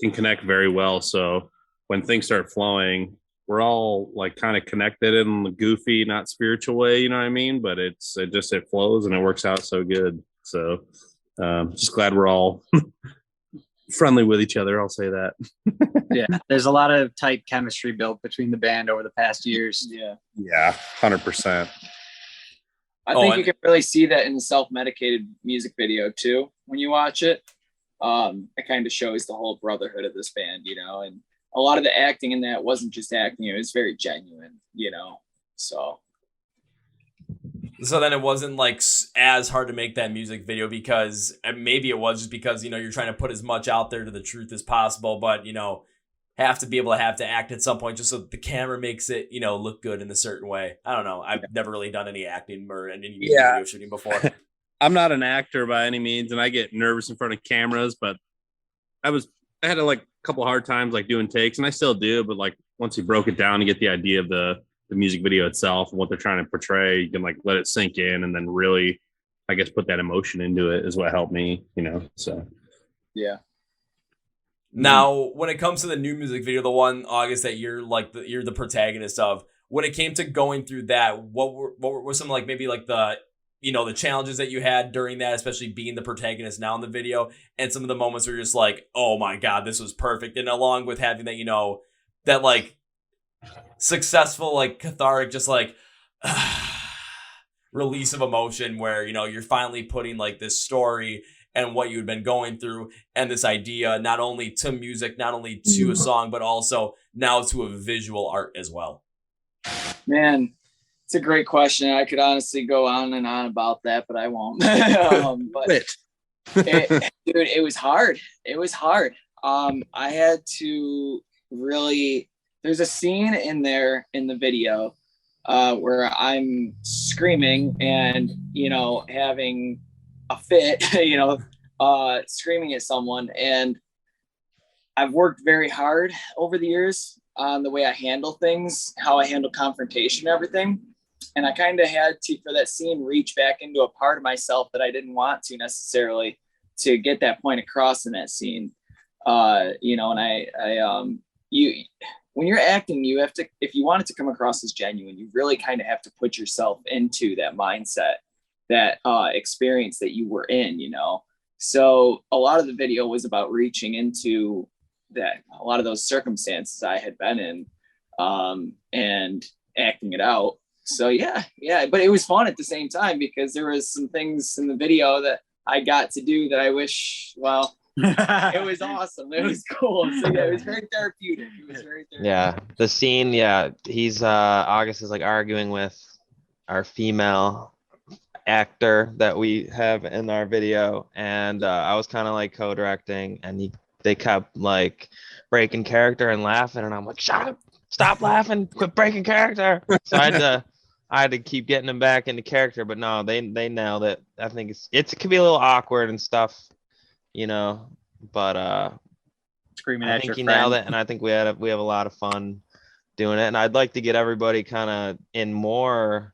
can connect very well. So when things start flowing, we're all kind of connected in the goofy, not spiritual way. You know what I mean? But it flows and it works out so good. So just glad we're all friendly with each other. I'll say that. Yeah, there's a lot of tight chemistry built between the band over the past years. Yeah, 100%. I think you can really see that in the self-medicated music video too. When you watch it, it kind of shows the whole brotherhood of this band, you know, and a lot of the acting in that wasn't just acting. It was very genuine, you know, so then it wasn't like as hard to make that music video because maybe it was just because, you know, you're trying to put as much out there to the truth as possible, but, you know, have to be able to have to act at some point just so the camera makes it, you know, look good in a certain way. I don't know. I've never really done any acting or any video shooting before. I'm not an actor by any means, and I get nervous in front of cameras, but I had a couple hard times like doing takes, and I still do, but like once you broke it down, you get the idea of the music video itself and what they're trying to portray. You can like let it sink in and then really, I guess, put that emotion into it is what helped me, you know. So yeah. Now, when it comes to the new music video, the one, August, that you're the protagonist of, when it came to going through that, what were some like maybe like the, you know, the challenges that you had during that, especially being the protagonist now in the video, and some of the moments where you're just like, oh my God, this was perfect. And along with having that, you know, that like successful, like cathartic, just like release of emotion where, you know, you're finally putting like this story and what you'd been going through and this idea, not only to music, not only to a song, but also now to a visual art as well. Man, it's a great question. I could honestly go on and on about that, but I won't. But dude, it was hard. It was hard. I had to really, there's a scene in there in the video where I'm screaming and, you know, having a fit, you know, screaming at someone. And I've worked very hard over the years on the way I handle things, how I handle confrontation and everything. And I kind of had to, for that scene, reach back into a part of myself that I didn't want to necessarily to get that point across in that scene. You know, and when you're acting, you have to, if you want it to come across as genuine, you really kind of have to put yourself into that mindset, that experience that you were in, you know? So a lot of the video was about reaching into that, a lot of those circumstances I had been in, and acting it out. So yeah, but it was fun at the same time because there was some things in the video that I got to do that I wish, well, it was awesome. It was cool. So yeah, it was very therapeutic. Yeah, the scene, he's August is like arguing with our female actor that we have in our video, and I was kind of like co-directing, and they kept like breaking character and laughing, and I'm like, shut up, stop laughing, quit breaking character. So I had to keep getting them back into character, but no, they nailed it. I think it can be a little awkward and stuff, you know, but Screaming I at think your you friend. nailed it, and I think we have a lot of fun doing it, and I'd like to get everybody kind of in more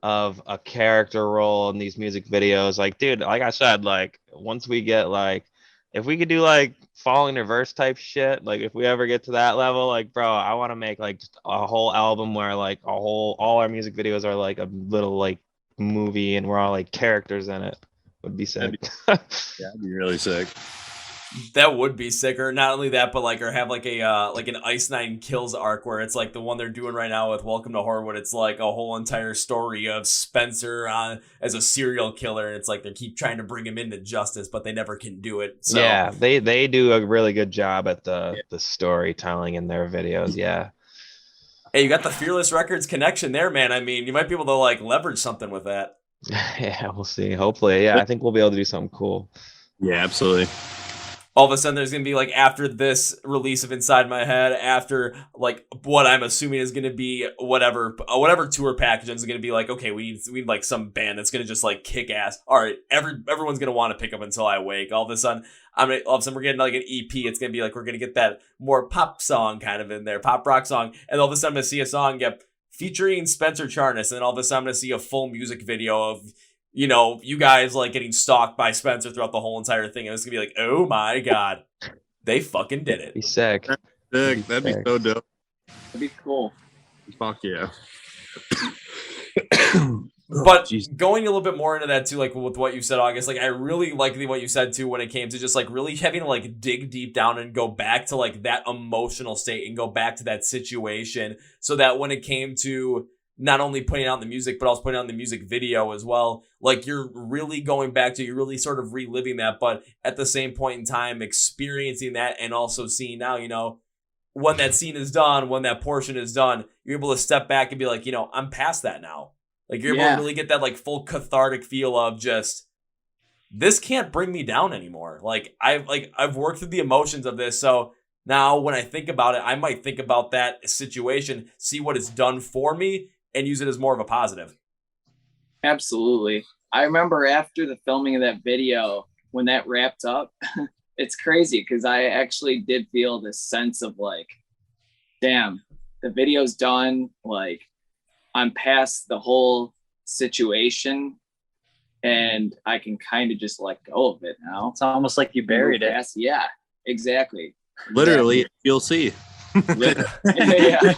of a character role in these music videos. Like, dude, like I said, like once we get like, if we could do like following reverse type shit, like if we ever get to that level, like bro, I want to make like just a whole album where like all our music videos are like a little like movie and we're all like characters in it. Would be sick. That'd be really sick. That would be sicker. Not only that, but like, or have like a like an Ice Nine Kills arc where it's like the one they're doing right now with Welcome to Horrorwood. It's like a whole entire story of Spencer as a serial killer, and it's like they keep trying to bring him into justice, but they never can do it. So. Yeah, they do a really good job at the storytelling in their videos. Yeah. Hey, you got the Fearless Records connection there, man. I mean, you might be able to like leverage something with that. Yeah, we'll see. Hopefully, yeah, I think we'll be able to do something cool. Yeah, absolutely. All of a sudden there's going to be like, after this release of Inside My Head, after like what I'm assuming is going to be whatever tour package is going to be like, okay, we need like some band that's going to just like kick ass. All right. Everyone's going to want to pick up Until I Wake. All of a sudden we're getting like an EP. It's going to be like, we're going to get that more pop song kind of in there, pop rock song. And all of a sudden I'm going to see a song featuring Spencer Charnas. And then all of a sudden I'm going to see a full music video of, you know, you guys like getting stalked by Spencer throughout the whole entire thing. And it's gonna be like, oh my God, they fucking did it. Be sick. That'd be so dope. That'd be cool. Fuck yeah. But Jeez. going a little bit more into that too, like with what you said, August, like I really like what you said too when it came to just like really having to like dig deep down and go back to like that emotional state and go back to that situation so that when it came to not only putting out the music, but also putting out the music video as well, like you're really going back to, you're really sort of reliving that, but at the same point in time, experiencing that and also seeing now, you know, when that scene is done, when that portion is done, you're able to step back and be like, you know, I'm past that now. Like you're able to really get that like full cathartic feel of just, this can't bring me down anymore. Like I've worked through the emotions of this. So now when I think about it, I might think about that situation, see what it's done for me and use it as more of a positive. Absolutely. I remember after the filming of that video, when that wrapped up, it's crazy because I actually did feel this sense of like, damn, the video's done. Like, I'm past the whole situation and I can kind of just let go of it now. It's almost like you buried it. Yeah, exactly. Literally, you'll see. Yeah.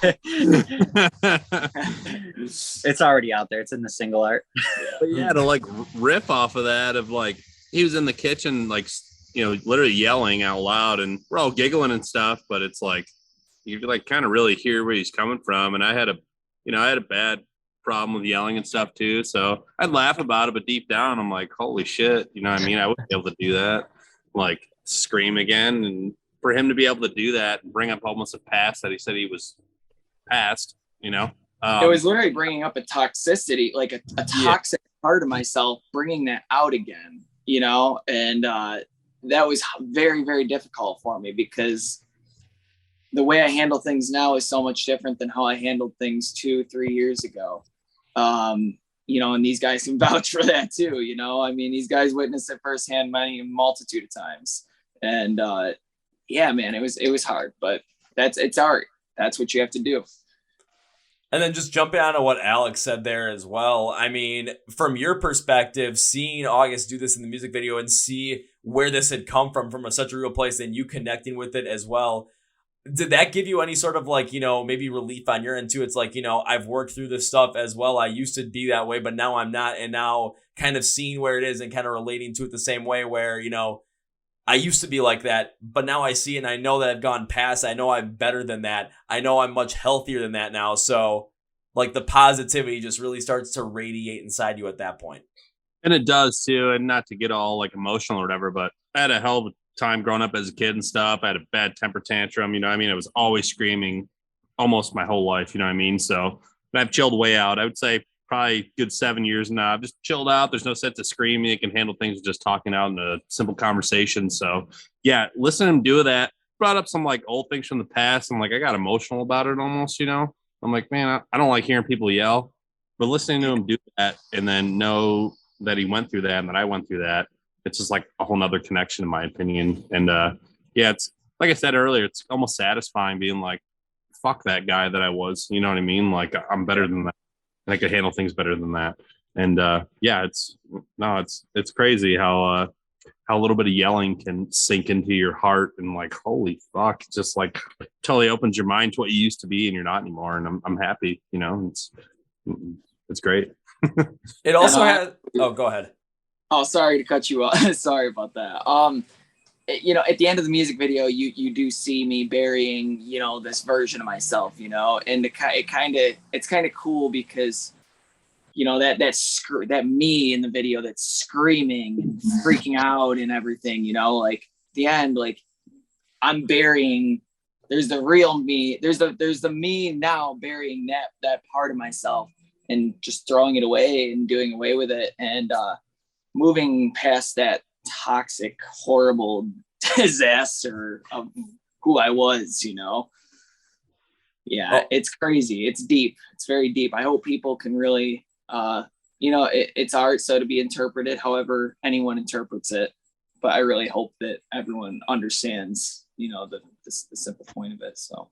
It's already out there. It's in the single art. But yeah, to like riff off of that, of like he was in the kitchen, like, you know, literally yelling out loud, and we're all giggling and stuff. But it's like you like kind of really hear where he's coming from. And I had a bad problem with yelling and stuff too. So I'd laugh about it, but deep down, I'm like, holy shit, you know what I mean? I wouldn't be able to do that, like scream again. And for him to be able to do that and bring up almost a past that he said he was past, you know. It was literally bringing up a toxicity, like a toxic part of myself, bringing that out again, you know, and that was very, very difficult for me because the way I handle things now is so much different than how I handled things 2-3 years ago. You know, and these guys can vouch for that too, you know. I mean, these guys witnessed it firsthand many multitude of times. And yeah, man, it was hard, but it's art. That's what you have to do. And then just jumping on to what Alex said there as well. I mean, from your perspective, seeing August do this in the music video and see where this had come from such a real place and you connecting with it as well, did that give you any sort of like, you know, maybe relief on your end too? It's like, you know, I've worked through this stuff as well. I used to be that way, but now I'm not. And now kind of seeing where it is and kind of relating to it the same way where, you know, I used to be like that, but now I see and I know that I've gone past. I know I'm better than that. I know I'm much healthier than that now. So like the positivity just really starts to radiate inside you at that point. And it does too. And not to get all like emotional or whatever, but I had a hell of a time growing up as a kid and stuff. I had a bad temper tantrum, you know what I mean? I was always screaming almost my whole life, you know what I mean? So I've chilled way out. I would say probably good 7 years now. I've just chilled out. There's no sense of screaming. You can handle things just talking out in a simple conversation. So yeah, listening to him do that brought up some like old things from the past. And like, I got emotional about it almost, you know, I'm like, man, I don't like hearing people yell, but listening to him do that and then know that he went through that and that I went through that, it's just like a whole nother connection in my opinion. And yeah, it's like I said earlier, it's almost satisfying being like, fuck that guy that I was, you know what I mean? Like I'm better than that. And I could handle things better than that. And yeah, it's crazy how a little bit of yelling can sink into your heart and like, holy fuck, just like totally opens your mind to what you used to be and you're not anymore. And I'm happy, you know, it's great. It also has, go ahead. Oh, sorry to cut you off. Sorry about that. You know, at the end of the music video, you do see me burying, you know, this version of myself, you know, and it's kind of cool because, you know, that me in the video that's screaming and freaking out and everything, you know, like at the end, like I'm burying, there's the real me, there's the me now burying that part of myself and just throwing it away and doing away with it and moving past that toxic, horrible disaster of who I was, you know. Yeah, It's crazy. It's deep. It's very deep. I hope people can really, you know, it's art, so to be interpreted however anyone interprets it. But I really hope that everyone understands, you know, the simple point of it. So.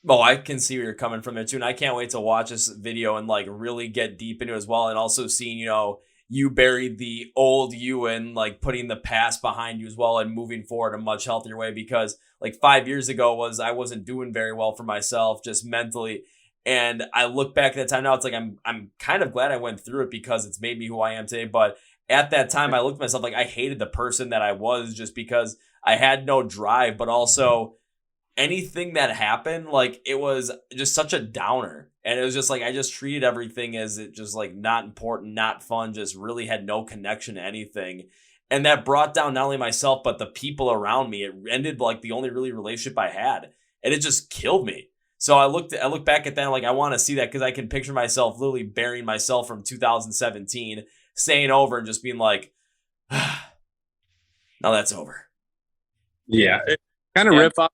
Well, I can see where you're coming from there too, and I can't wait to watch this video and like really get deep into it as well, and also seeing, you know, you buried the old you and like putting the past behind you as well and moving forward a much healthier way because like 5 years ago I wasn't doing very well for myself just mentally. And I look back at that time now, it's like I'm kind of glad I went through it because it's made me who I am today. But at that time, I looked at myself like I hated the person that I was just because I had no drive, but also anything that happened, like it was just such a downer. And it was just like I just treated everything as it just like not important, not fun, just really had no connection to anything. And that brought down not only myself, but the people around me. It ended like the only really relationship I had. And it just killed me. So I look back at that and like I want to see that because I can picture myself literally burying myself from 2017, staying over and just being like, now that's over. Yeah. It kind of rip off.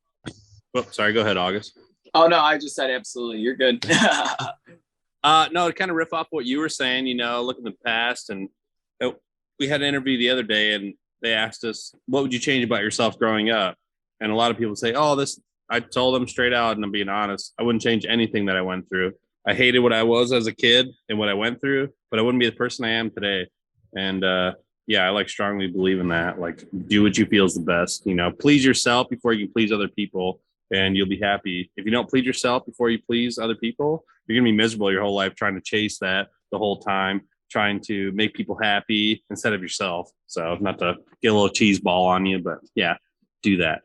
Oh, sorry, go ahead, August. Oh no, I just said absolutely. You're good. No, to kind of riff off what you were saying, look in the past. And we had an interview the other day and they asked us, what would you change about yourself growing up? And a lot of people say, I told them straight out, and I'm being honest, I wouldn't change anything that I went through. I hated what I was as a kid and what I went through, but I wouldn't be the person I am today. And I like strongly believe in that. Like, do what you feel is the best. Please yourself before you can please other people, and you'll be happy. If you don't please yourself before you please other people, you're gonna be miserable your whole life trying to chase that the whole time, trying to make people happy instead of yourself. So, not to get a little cheese ball on you, but yeah, do that.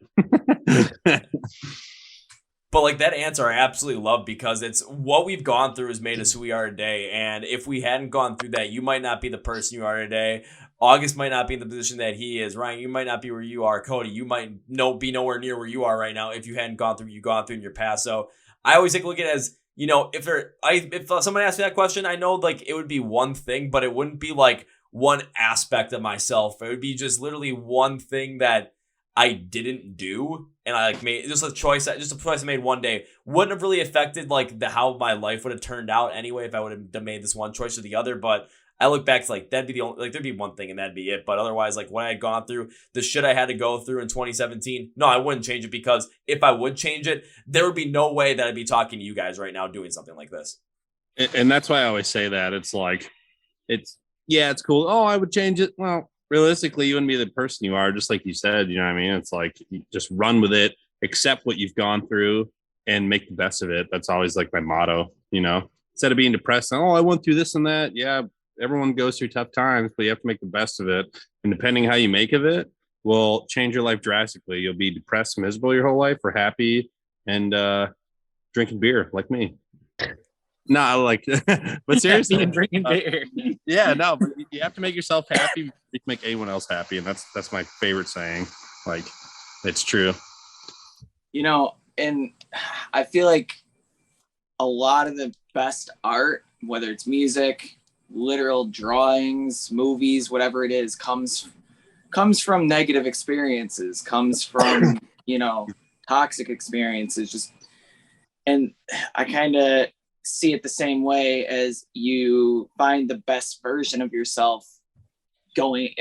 But like that answer I absolutely love because it's what we've gone through has made us who we are today. And if we hadn't gone through that, you might not be the person you are today. August might not be in the position that he is. Ryan, you might not be where you are. Cody, you might be nowhere near where you are right now if you hadn't gone through what you've gone through in your past. So I always take a look at it as, if someone asked me that question, I know like it would be one thing, but it wouldn't be like one aspect of myself. It would be just literally one thing that I didn't do, and I like made just a choice I made one day wouldn't have really affected like how my life would have turned out anyway if I would have made this one choice or the other. But I look back to like that'd be the only there'd be one thing and that'd be it. But otherwise, like what I had gone through, the shit I had to go through in 2017, no, I wouldn't change it because if I would change it, there would be no way that I'd be talking to you guys right now doing something like this. And that's why I always say that it's like it's cool. Oh, I would change it. Well, realistically, you wouldn't be the person you are, just like you said. You know what I mean? It's like you just run with it, accept what you've gone through, and make the best of it. That's always like my motto. Instead of being depressed, I went through this and that. Yeah, everyone goes through tough times, but you have to make the best of it. And depending how you make of it, will change your life drastically. You'll be depressed, miserable your whole life, or happy and drinking beer like me. No, like, but seriously, drinking beer. Yeah, no, but you have to make yourself happy. You can make anyone else happy, and that's my favorite saying. Like, it's true. And I feel like a lot of the best art, whether it's music, literal drawings, movies, whatever it is, comes from negative experiences, comes from toxic experiences. And I kind of see it the same way as you find the best version of yourself going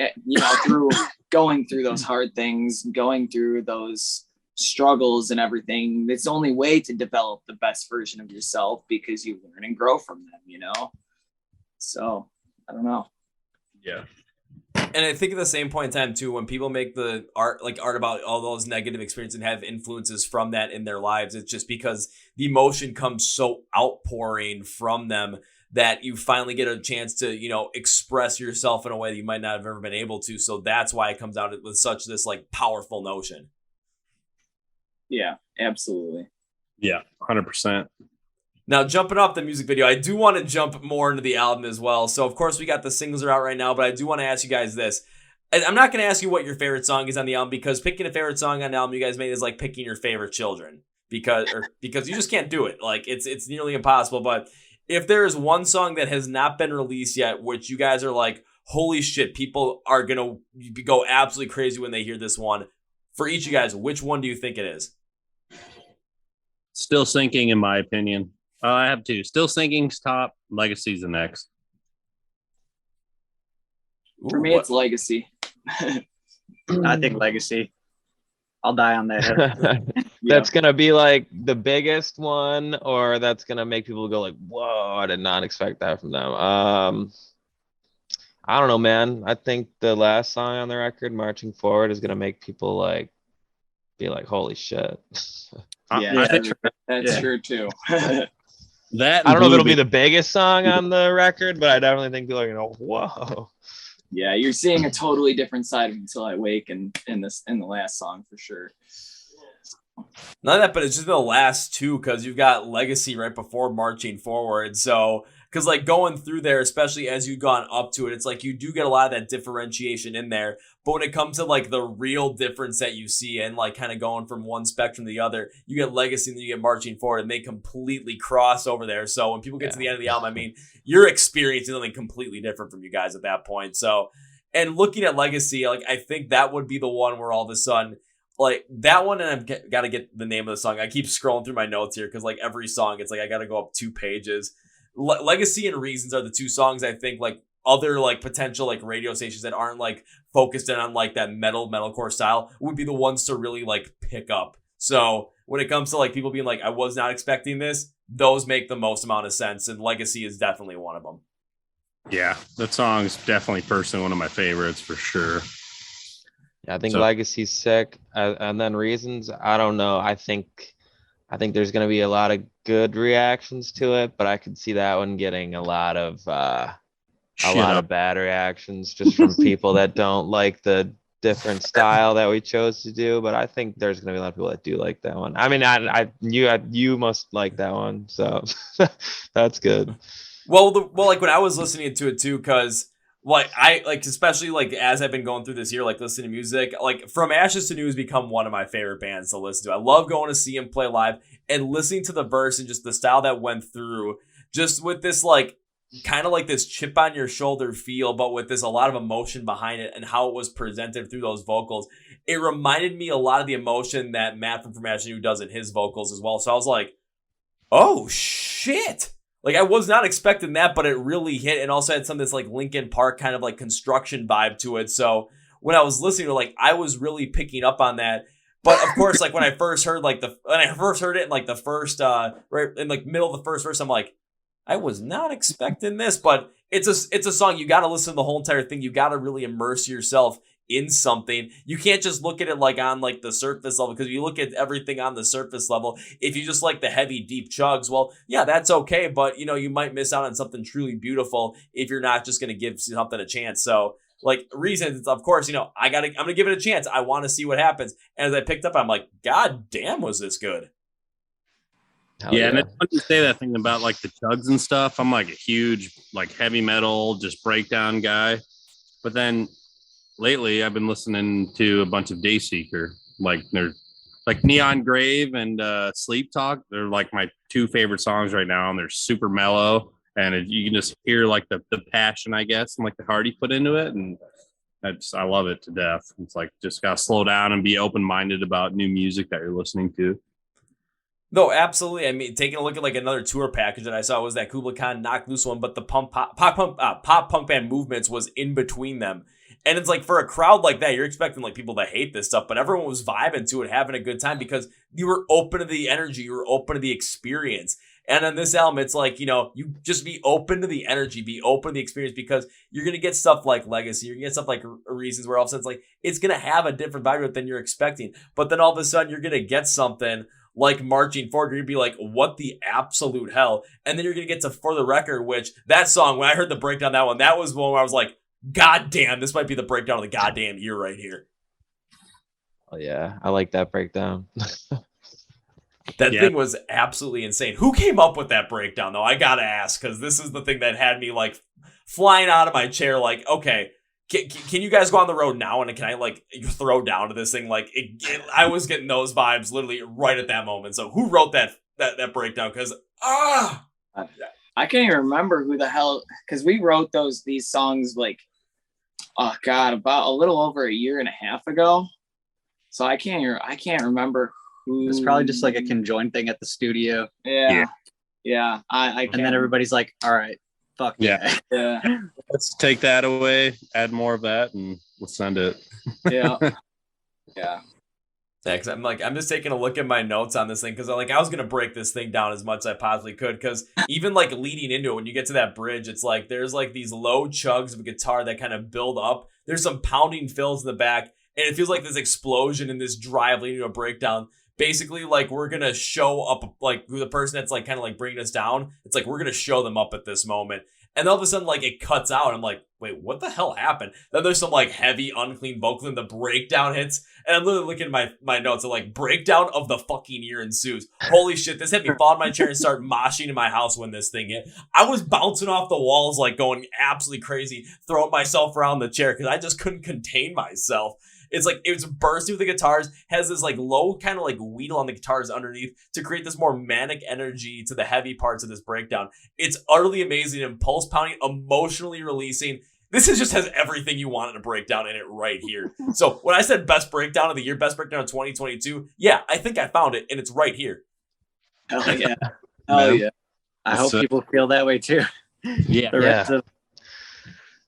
through those hard things, going through those struggles and everything. It's the only way to develop the best version of yourself because you learn and grow from them, So I don't know. Yeah. And I think at the same point in time too, when people make the art about all those negative experiences and have influences from that in their lives, it's just because the emotion comes so outpouring from them that you finally get a chance to, express yourself in a way that you might not have ever been able to. So that's why it comes out with such this like powerful notion. Yeah, absolutely. Yeah, 100%. Now, jumping off the music video, I do want to jump more into the album as well. So, of course, we got the singles are out right now, but I do want to ask you guys this. I'm not going to ask you what your favorite song is on the album because picking a favorite song on the album you guys made is like picking your favorite children because you just can't do it. Like, it's nearly impossible. But if there is one song that has not been released yet, which you guys are like, holy shit, people are going to go absolutely crazy when they hear this one. For each of you guys, which one do you think it is? Still Sinking, in my opinion. I have two. Still Sinking's top. Legacy's the next. For me, it's Legacy. I think Legacy. I'll die on that. That's gonna be like the biggest one, or that's gonna make people go like, "Whoa, I did not expect that from them." I don't know, man. I think the last song on the record, "Marching Forward," is gonna make people like be like, "Holy shit!" Yeah, that's true too. That I don't know if it'll be Blue the biggest song on the record, but I definitely think people are gonna go, whoa. Yeah, you're seeing a totally different side of Until I Wake in the last song for sure. Not that, but it's just the last two because you've got Legacy right before Marching Forward. So, because like going through there, especially as you've gone up to it, it's like you do get a lot of that differentiation in there. But when it comes to like the real difference that you see and like kind of going from one spectrum to the other, you get Legacy and then you get Marching Forward, and they completely cross over there. So when people get to the end of the album, I mean, you're experiencing something completely different from you guys at that point. So, and looking at Legacy, like I think that would be the one where all of a sudden, like that one, and I've got to get the name of the song. I keep scrolling through my notes here because like every song, it's like I got to go up 2 pages. Legacy and Reasons are the two songs I think like other like potential like radio stations that aren't like focused in on like that metalcore style would be the ones to really like pick up. So when it comes to like people being like, I was not expecting this, those make the most amount of sense, and Legacy is definitely one of them. Yeah, that song's definitely personally one of my favorites for sure. Yeah, I think Legacy's sick, and then Reasons. I don't know. I think there's gonna be a lot of good reactions to it, but I could see that one getting a lot of bad reactions just from people that don't like the different style that we chose to do. But I think there's gonna be a lot of people that do like that one. I mean, you must like that one, so that's good. Well, like when I was listening to it too, because like I like especially like as I've been going through this year, like listening to music, like From Ashes to New has become one of my favorite bands to listen to. I love going to see him play live and listening to the verse and just the style that went through, just with this like kind of like this chip on your shoulder feel, but with this a lot of emotion behind it and how it was presented through those vocals. It reminded me a lot of the emotion that Matt from Ashes to New does in his vocals as well. So I was like, oh shit. Like, I was not expecting that, but it really hit, and also had some of this, like, Linkin Park kind of, like, construction vibe to it. So, when I was listening to it, like, I was really picking up on that. But, of course, like, when I first heard it in, like, the first, right in, like, middle of the first verse, I'm like, I was not expecting this. But it's a song. You got to listen to the whole entire thing. You got to really immerse yourself in something. You can't just look at it like on like the surface level, because if you look at everything on the surface level, if you just like the heavy deep chugs, well, yeah, that's okay, but you know, you might miss out on something truly beautiful if you're not just going to give something a chance. So like Reasons, of course, you know, I'm going to give it a chance. I want to see what happens. And as I picked up, I'm like, God damn, was this good? Yeah, and it's funny you say that thing about like the chugs and stuff. I'm like a huge like heavy metal just breakdown guy, but then lately I've been listening to a bunch of Dayseeker. Like they're like Neon Grave and Sleep Talk. They're like my 2 favorite songs right now, and they're super mellow, and you can just hear like the passion, I guess, and like the heart he put into it, and I love it to death. It's like just gotta slow down and be open-minded about new music that you're listening to. No, absolutely. I mean, taking a look at like another tour package that I saw was that Kublai Khan Knock Loose one, but the pop punk band Movements was in between them. And it's like for a crowd like that, you're expecting like people that hate this stuff, but everyone was vibing to it, having a good time because you were open to the energy, you were open to the experience. And on this album, it's like, you know, you just be open to the energy, be open to the experience, because you're going to get stuff like Legacy, you're going to get stuff like Reasons, where all of a sudden it's like, it's going to have a different vibe than you're expecting. But then all of a sudden you're going to get something like Marching Forward, you're going to be like, what the absolute hell? And then you're going to get to For the Record, which that song, when I heard the breakdown, that one, that was one where I was like, God damn, this might be the breakdown of the goddamn year right here. Oh yeah, I like that breakdown. That thing was absolutely insane. Who came up with that breakdown, though? I gotta ask, because this is the thing that had me like flying out of my chair. Like, okay, can you guys go on the road now? And can I like throw down to this thing? Like, I was getting those vibes literally right at that moment. So who wrote that breakdown? Because I can't even remember who the hell, because we wrote these songs like, oh God, about a little over a year and a half ago. So I can't remember who. It's probably just like a conjoined thing at the studio. Yeah. And then everybody's like, all right, fuck yeah. Let's take that away, add more of that, and we'll send it. Yeah. Because I'm just taking a look at my notes on this thing, because I was gonna break this thing down as much as I possibly could, because even like leading into it, when you get to that bridge, it's like there's like these low chugs of a guitar that kind of build up. There's some pounding fills in the back, and it feels like this explosion and this drive leading to a breakdown. basically like we're gonna show up like the person that's like kind of like bringing us down. It's like we're gonna show them up at this moment, and all of a sudden like it cuts out. I'm like, wait, what the hell happened? Then there's some like heavy unclean vocal, and the breakdown hits, and I'm literally looking at my notes and like breakdown of the fucking year ensues. Holy shit, this had me fall in my chair and start moshing in my house when this thing hit. I was bouncing off the walls like going absolutely crazy, throwing myself around the chair because I just couldn't contain myself. It's like it was bursting with the guitars, has this like low kind of like wheedle on the guitars underneath to create this more manic energy to the heavy parts of this breakdown. It's utterly amazing, impulse pounding, emotionally releasing. This just has everything you want in a breakdown in it right here. So when I said best breakdown of the year, best breakdown of 2022, yeah, I think I found it, and it's right here. Hell yeah. Hell yeah. I hope people feel that way too. Yeah. The rest of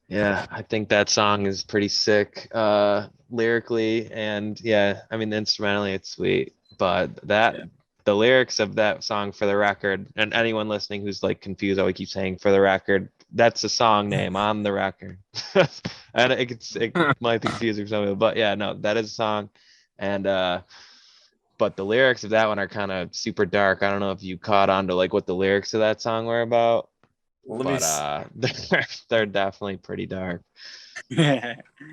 Yeah, I think that song is pretty sick lyrically, and I mean instrumentally it's sweet, but the lyrics of that song, For the Record, and anyone listening who's like confused, I would keep saying For the Record, that's a song name on the record. And it might be confusing for some people, but yeah, no, that is a song. And but the lyrics of that one are kind of super dark. I don't know if you caught on to like what the lyrics of that song were about. They're definitely pretty dark.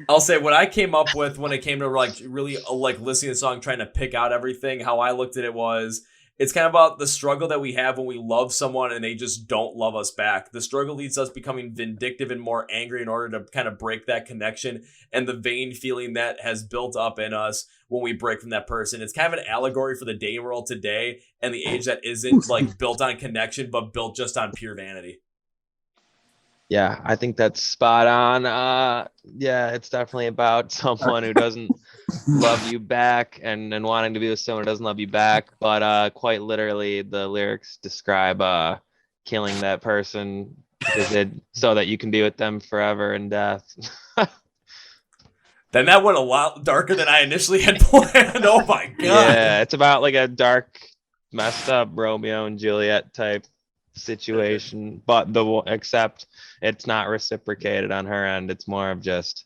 I'll say what I came up with when it came to like really like listening to the song, trying to pick out everything, how I looked at it was, it's kind of about the struggle that we have when we love someone and they just don't love us back. The struggle leads us becoming vindictive and more angry in order to kind of break that connection, and the vain feeling that has built up in us when we break from that person. It's kind of an allegory for the dating world today and the age that isn't like built on connection, but built just on pure vanity. Yeah, I think that's spot on. It's definitely about someone who doesn't love you back and wanting to be with someone who doesn't love you back. But quite literally, the lyrics describe killing that person so that you can be with them forever in death. Then that went a lot darker than I initially had planned. Oh my god. Yeah, it's about like a dark, messed up Romeo and Juliet type situation, but except it's not reciprocated on her end. It's more of just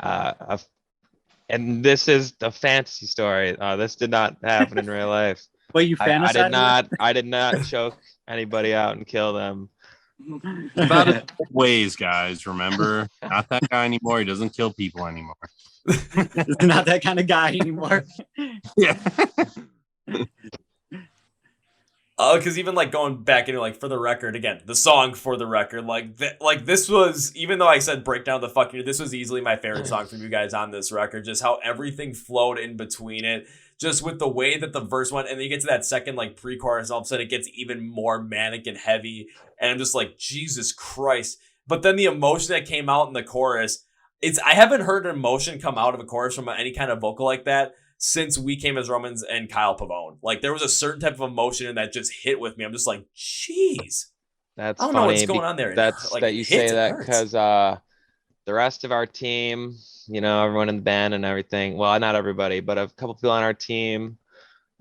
and this is the fantasy story. This did not happen in real life. Well, you fantasized? I did not choke anybody out and kill them. About his ways, guys. Remember, not that guy anymore. He doesn't kill people anymore. He's not that kind of guy anymore. Yeah. Because even like going back into like For the Record again, the song For the Record, like this was, even though I said breakdown the fucking, this was easily my favorite song from you guys on this record. Just how everything flowed in between it, just with the way that the verse went, and then you get to that second like pre-chorus, all of a sudden it gets even more manic and heavy, and I'm just like, Jesus Christ. But then the emotion that came out in the chorus, I haven't heard an emotion come out of a chorus from any kind of vocal like that since We Came as Romans and Kyle Pavone. Like, there was a certain type of emotion that just hit with me. I'm just like, jeez. That's I don't funny. know what's going on there. That's like, that you say that because the rest of our team, you know, everyone in the band and everything, well, not everybody, but a couple people on our team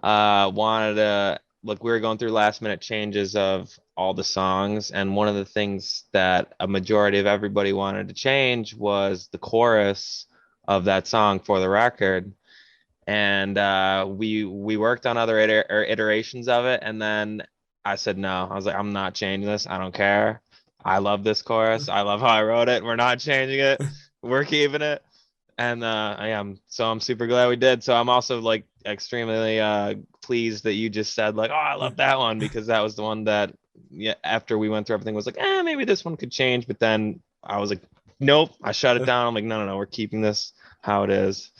wanted to, look, we were going through last minute changes of all the songs, and one of the things that a majority of everybody wanted to change was the chorus of that song For the Record. And we worked on other iterations of it, and then I said no. I was like, I'm not changing this. I don't care. I love this chorus. I love how I wrote it. We're not changing it. We're keeping it. And I am. So I'm super glad we did. So I'm also like extremely pleased that you just said like, oh, I love that one, because that was the one that after we went through everything was like, maybe this one could change. But then I was like, nope. I shut it down. I'm like, no. We're keeping this how it is.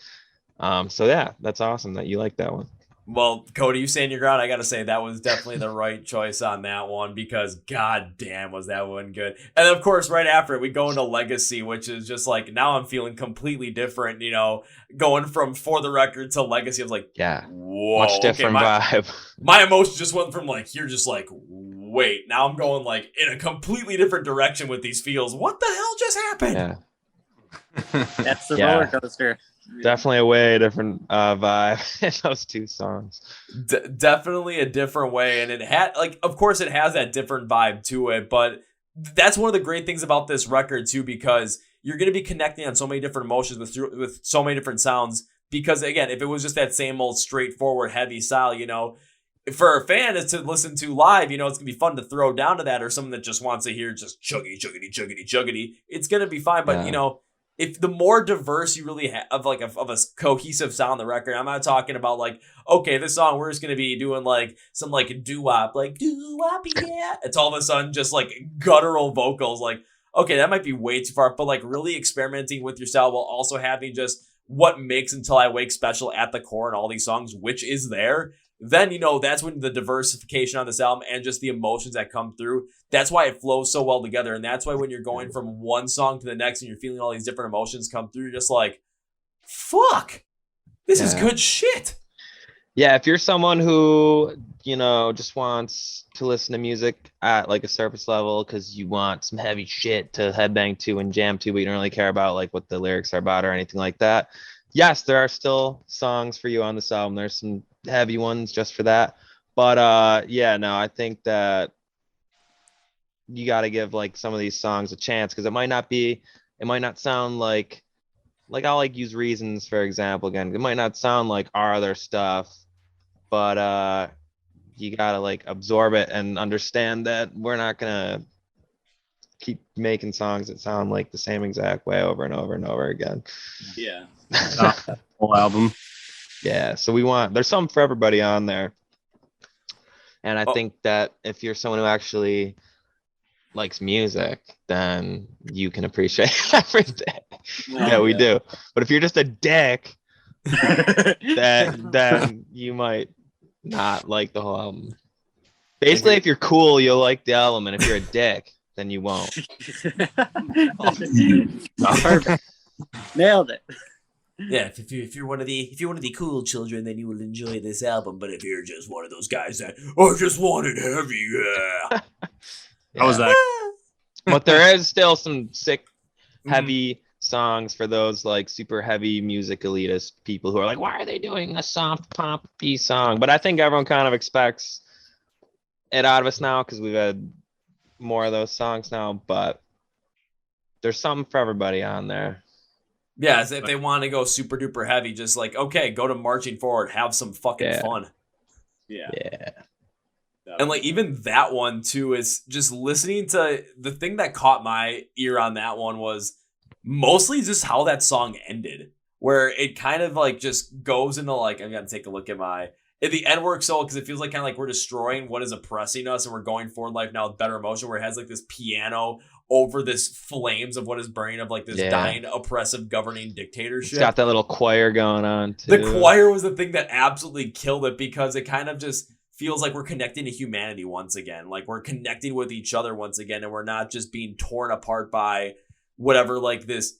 So yeah, that's awesome that you like that one. Well, Cody, you stand your ground. I got to say that was definitely the right choice on that one, because god damn was that one good. And of course, right after it, we go into Legacy, which is just like, now I'm feeling completely different, you know, going from For the Record to Legacy. I was like, yeah, whoa, much different vibe. My emotion just went from like, you're just like, wait, now I'm going like in a completely different direction with these feels. What the hell just happened? Yeah. That's the roller coaster. Definitely a way different vibe in those two songs. Definitely a different way, and it had, like, of course it has that different vibe to it, but that's one of the great things about this record too, because you're going to be connecting on so many different emotions with so many different sounds Because again, if it was just that same old straightforward heavy style, you know, for a fan is to listen to live, you know, it's gonna be fun to throw down to that, or someone that just wants to hear just chuggity, chuggity, chuggity, chuggity. It's gonna be fine. But you know, if the more diverse you really have of like of a cohesive sound on the record, I'm not talking about like, okay, this song we're just gonna be doing like some like doo-wop, like doo-wop, yeah. It's all of a sudden just like guttural vocals, like, okay, that might be way too far, but like really experimenting with your style while also having just what makes Until I Wake special at the core in all these songs, which is there. Then, you know, that's when the diversification on this album and just the emotions that come through, that's why it flows so well together. And that's why when you're going from one song to the next and you're feeling all these different emotions come through, you're just like, fuck, this is good shit. Yeah, if you're someone who, you know, just wants to listen to music at like a surface level because you want some heavy shit to headbang to and jam to, but you don't really care about like what the lyrics are about or anything like that, yes, there are still songs for you on this album. There's some heavy ones just for that. But yeah, no, I think that you got to give like some of these songs a chance, because it might not sound like I'll like use Reasons for example again. It might not sound like our other stuff, but you gotta like absorb it and understand that we're not gonna keep making songs that sound like the same exact way over and over and over again. Yeah. Whole album. Yeah, so there's something for everybody on there. And I think that if you're someone who actually likes music, then you can appreciate everything that we do. But if you're just a dick, then you might not like the whole album. Basically, if you're cool, you'll like the album, and if you're a dick, then you won't. Perfect. Nailed it. Yeah, if you're one of the cool children, then you will enjoy this album. But if you're just one of those guys that just wanted heavy, How was that? But there is still some sick, heavy songs for those like super heavy music elitist people who are like, why are they doing a soft poppy song? But I think everyone kind of expects it out of us now because we've had more of those songs now. But there's something for everybody on there. Yeah, if they want to go super duper heavy, just like, okay, go to Marching Forward, have some fucking fun. Yeah. And like even that one too is just listening to the thing that caught my ear on that one was mostly just how that song ended, where it kind of like just goes into like, I'm gonna take a look at the end works so because it feels like kind of like we're destroying what is oppressing us and we're going forward in life now with better emotion, where it has like this piano over this flames of what is burning of like this dying oppressive governing dictatorship. It's got that little choir going on too. The choir was the thing that absolutely killed it because it kind of just feels like we're connecting to humanity once again. Like we're connecting with each other once again, and we're not just being torn apart by whatever like this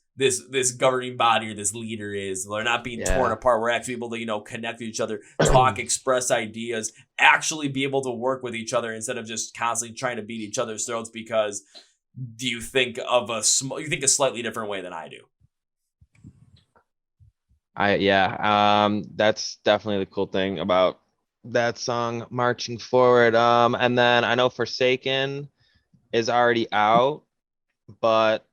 governing body or this leader is. They're not being torn apart. We're actually able to, you know, connect with each other, talk, express ideas, actually be able to work with each other instead of just constantly trying to beat each other's throats because you think a slightly different way than I do. That's definitely the cool thing about that song, Marching Forward. And then I know Forsaken is already out, but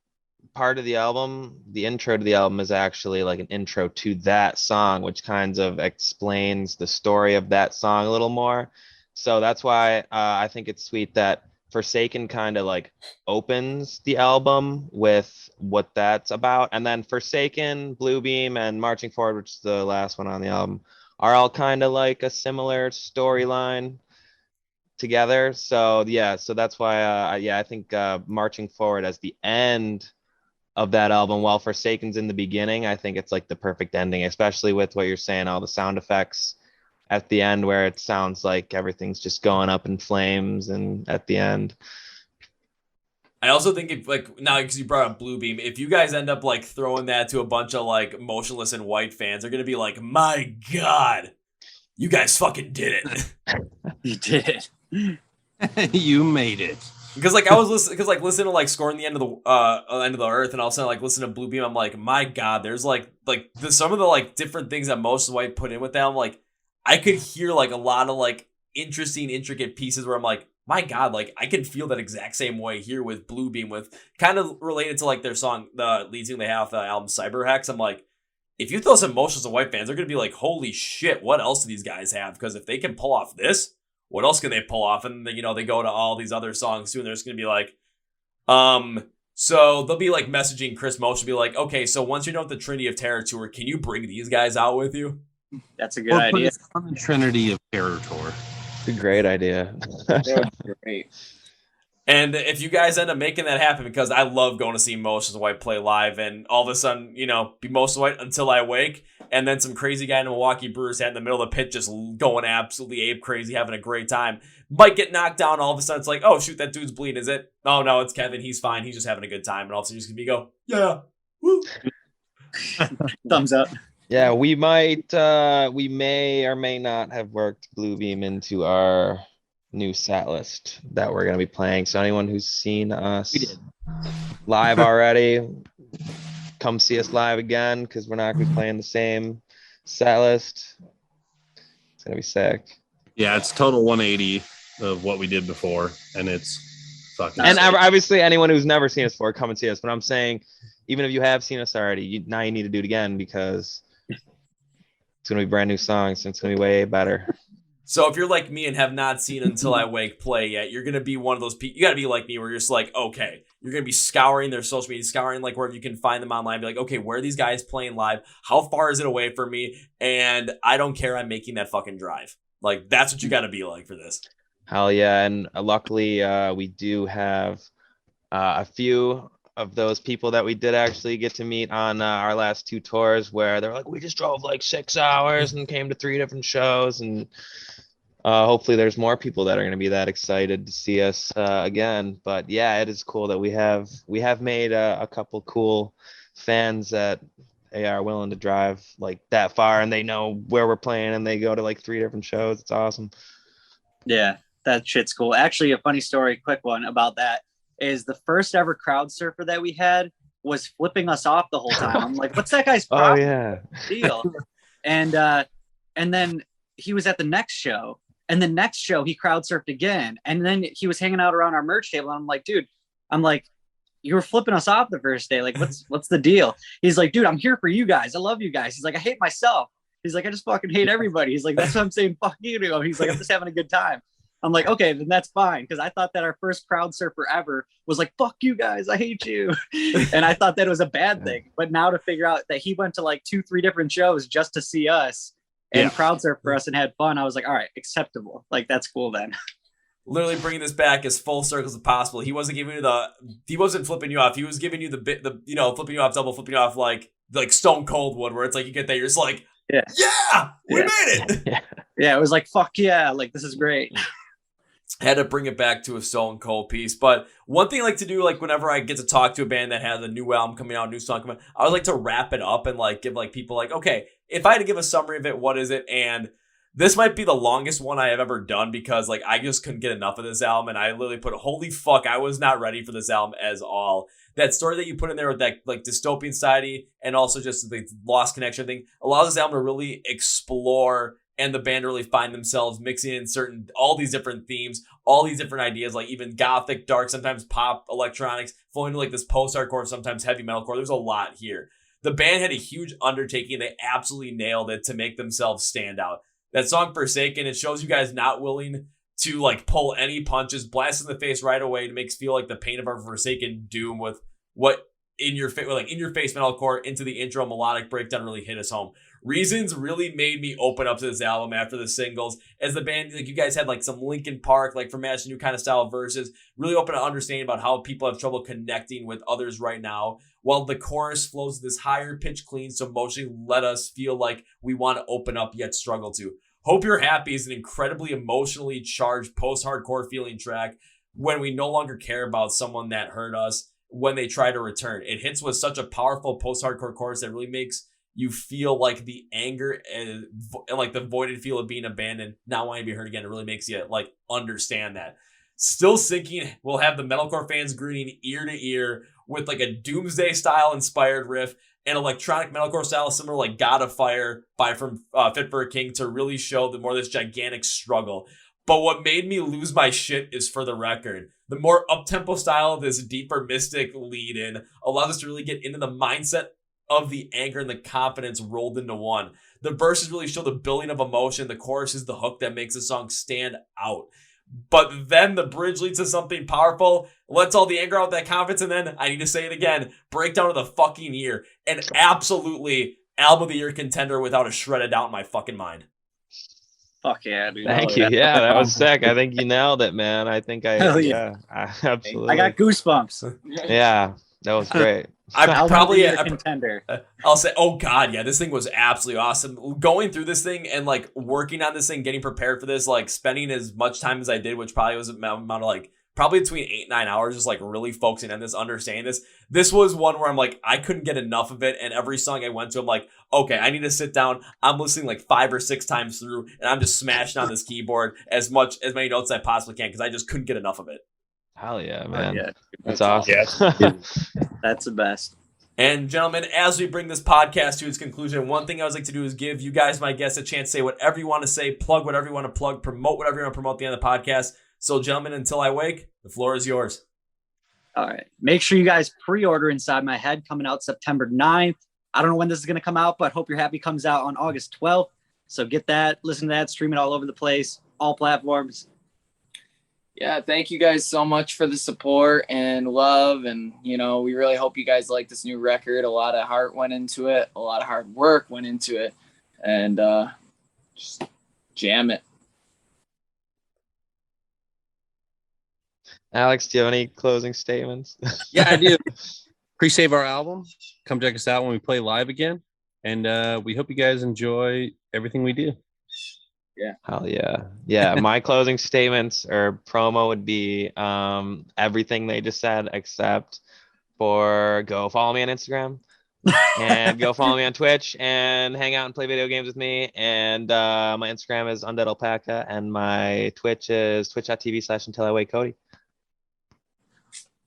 part of the album, the intro to the album, is actually like an intro to that song, which kind of explains the story of that song a little more. So that's why I think it's sweet that Forsaken kind of like opens the album with what that's about, and then Forsaken, Bluebeam, and Marching Forward, which is the last one on the album, are all kind of like a similar storyline together. So that's why I think Marching Forward as the end of that album, while Forsaken's in the beginning, I think it's like the perfect ending, especially with what you're saying, all the sound effects at the end where it sounds like everything's just going up in flames and at the end. I also think if like now because you brought up Bluebeam, if you guys end up like throwing that to a bunch of like Motionless in White fans, they're gonna be like, my God, you guys fucking did it. You did it. You made it. Because like I was listening to like Scoring the End of the Earth, and all of a sudden like listen to Bluebeam, I'm like, my God, there's like some of the like different things that Motionless in White put in with them, like I could hear like a lot of like interesting, intricate pieces where I'm like, my God, like I can feel that exact same way here with Bluebeam, with kind of related to like their song, the lead single they have, the album Cyber Hex. I'm like, if you throw some Motionless in White fans, they're going to be like, holy shit, what else do these guys have? Because if they can pull off this, what else can they pull off? And then, they go to all these other songs too, and they're just going to be like, so they'll be like messaging Chris Motion, be like, okay, so once you're done with the Trinity of Terror tour, can you bring these guys out with you? That's a good idea. On the Trinity of Terror tour. It's a great idea. That would be great. And if you guys end up making that happen, because I love going to see Motionless in White play live, and all of a sudden, be Motionless in White until I wake, and then some crazy guy in a Milwaukee Brewers hat in the middle of the pit just going absolutely ape crazy, having a great time, might get knocked down. All of a sudden, it's like, oh shoot, that dude's bleeding. Is it? Oh no, it's Kevin. He's fine. He's just having a good time. And all of a sudden, you're just gonna go, yeah, woo. Thumbs up. Yeah, we may or may not have worked Bluebeam into our new set list that we're going to be playing. So anyone who's seen us live already, come see us live again, because we're not going to be playing the same set list. It's going to be sick. Yeah, it's total 180 of what we did before, and it's fucking And sick. obviously, anyone who's never seen us before, come and see us. But I'm saying, even if you have seen us already, now you need to do it again, because it's going to be brand new songs, and it's going to be way better. So if you're like me and have not seen Until I Wake play yet, you're going to be one of those people. You got to be like me, where you're just like, okay, you're going to be scouring their social media, scouring like wherever you can find them online. Be like, okay, where are these guys playing live? How far is it away from me? And I don't care. I'm making that fucking drive. Like, that's what you got to be like for this. Hell yeah. And luckily, we do have a few of those people that we did actually get to meet on our last two tours, where they're like, we just drove like 6 hours and came to 3 different shows. And hopefully there's more people that are going to be that excited to see us again. But yeah, it is cool that we have made a couple cool fans that they are willing to drive like that far, and they know where we're playing, and they go to like 3 different shows. It's awesome. Yeah, that shit's cool. Actually, a funny story, quick one about that, is the first ever crowd surfer that we had was flipping us off the whole time. I'm like, what's that guy's problem? Oh yeah. Deal? And then he was at the next show, and the next show he crowd surfed again, and then he was hanging out around our merch table, and I'm like, dude, you were flipping us off the first day. Like, what's the deal? He's like, dude, I'm here for you guys. I love you guys. He's like, I hate myself. He's like, I just fucking hate everybody. He's like, that's what I'm saying. Fuck you. He's like, I'm just having a good time. I'm like, okay, then that's fine. Because I thought that our first crowd surfer ever was like, fuck you guys, I hate you. And I thought that was a bad thing. But now to figure out that he went to like 2-3 different shows just to see us and crowd surf for us and had fun, I was like, all right, acceptable. Like, that's cool then. Literally bringing this back as full circles as possible. He wasn't flipping you off. He was giving you flipping you off, double flipping you off like Stone Cold would, where it's like you get there, you're just like, yeah, we made it. Yeah, it was like, fuck yeah, like this is great. Had to bring it back to a Stone Cold piece. But one thing I like to do, like whenever I get to talk to a band that has a new album coming out, new song coming out, I would like to wrap it up and like give like people like, okay, if I had to give a summary of it, what is it? And this might be the longest one I have ever done, because like I just couldn't get enough of this album, and I literally put, holy fuck, I was not ready for this album as all. That story that you put in there with that like dystopian society, and also just the lost connection thing, allows this album to really explore, and the band really find themselves mixing in all these different themes, all these different ideas, like even gothic, dark, sometimes pop, electronics, flowing to like this post-hardcore, sometimes heavy metalcore. There's a lot here. The band had a huge undertaking. They absolutely nailed it to make themselves stand out. That song Forsaken, it shows you guys not willing to like pull any punches, blast in the face right away to make us feel like the pain of our forsaken doom with what in your face metalcore into the intro melodic breakdown really hit us home. Reasons really made me open up to this album after the singles, as the band, like you guys had like some Linkin Park, like from Ash New kind of style verses, really open to understanding about how people have trouble connecting with others right now, while the chorus flows this higher pitch clean, so emotionally let us feel like we want to open up yet struggle to. Hope You're Happy is an incredibly emotionally charged post-hardcore feeling track when we no longer care about someone that hurt us when they try to return. It hits with such a powerful post-hardcore chorus that really makes you feel like the anger and like the voided feel of being abandoned, not wanting to be hurt again. It really makes you like understand that. Still Sinking will have the metalcore fans grinning ear to ear with like a Doomsday style inspired riff and electronic metalcore style similar like God of Fire from Fit for a King to really show the more of this gigantic struggle. But what made me lose my shit is For the Record. The more up-tempo style of this deeper mystic lead-in allows us to really get into the mindset of the anger and the confidence rolled into one. The verses really show the building of emotion. The chorus is the hook that makes the song stand out. But then the bridge leads to something powerful, lets all the anger out, that confidence, and then, I need to say it again, breakdown of the fucking year. And absolutely album of the year contender without a shred of doubt in my fucking mind. Fuck yeah, dude. Thank you. Yeah, that was sick. I think you nailed it, man. I think Hell yeah. absolutely. I got goosebumps. Yeah, that was great. I probably a contender. I'll say, oh god, yeah, this thing was absolutely awesome. Going through this thing and like working on this thing, getting prepared for this, like spending as much time as I did, which probably was amount of like probably between 8 and 9 hours, just like really focusing on this, understanding this. This was one where I'm like, I couldn't get enough of it, and every song I went to, I'm like, okay, I need to sit down. I'm listening like 5 or 6 times through, and I'm just smashing on this keyboard as many notes as I possibly can because I just couldn't get enough of it. Hell yeah, man. Yeah. That's awesome. Yes. That's the best. And gentlemen, as we bring this podcast to its conclusion, one thing I always like to do is give you guys, my guests, a chance to say whatever you want to say, plug whatever you want to plug, promote whatever you want to promote at the end of the podcast. So, gentlemen, until I wake, the floor is yours. All right. Make sure you guys pre-order Inside My Head, coming out September 9th. I don't know when this is going to come out, but Hope You're Happy comes out on August 12th. So get that, listen to that, stream it all over the place, all platforms. Yeah, thank you guys so much for the support and love. And, you know, we really hope you guys like this new record. A lot of heart went into it. A lot of hard work went into it. And just jam it. Alex, do you have any closing statements? Yeah, I do. Pre-save our album. Come check us out when we play live again. And we hope you guys enjoy everything we do. Yeah. Hell yeah. Yeah. My closing statements or promo would be everything they just said, except for go follow me on Instagram and go follow me on Twitch and hang out and play video games with me. And my Instagram is Undead Alpaca and my Twitch is twitch.tv/Until I Wake Cody.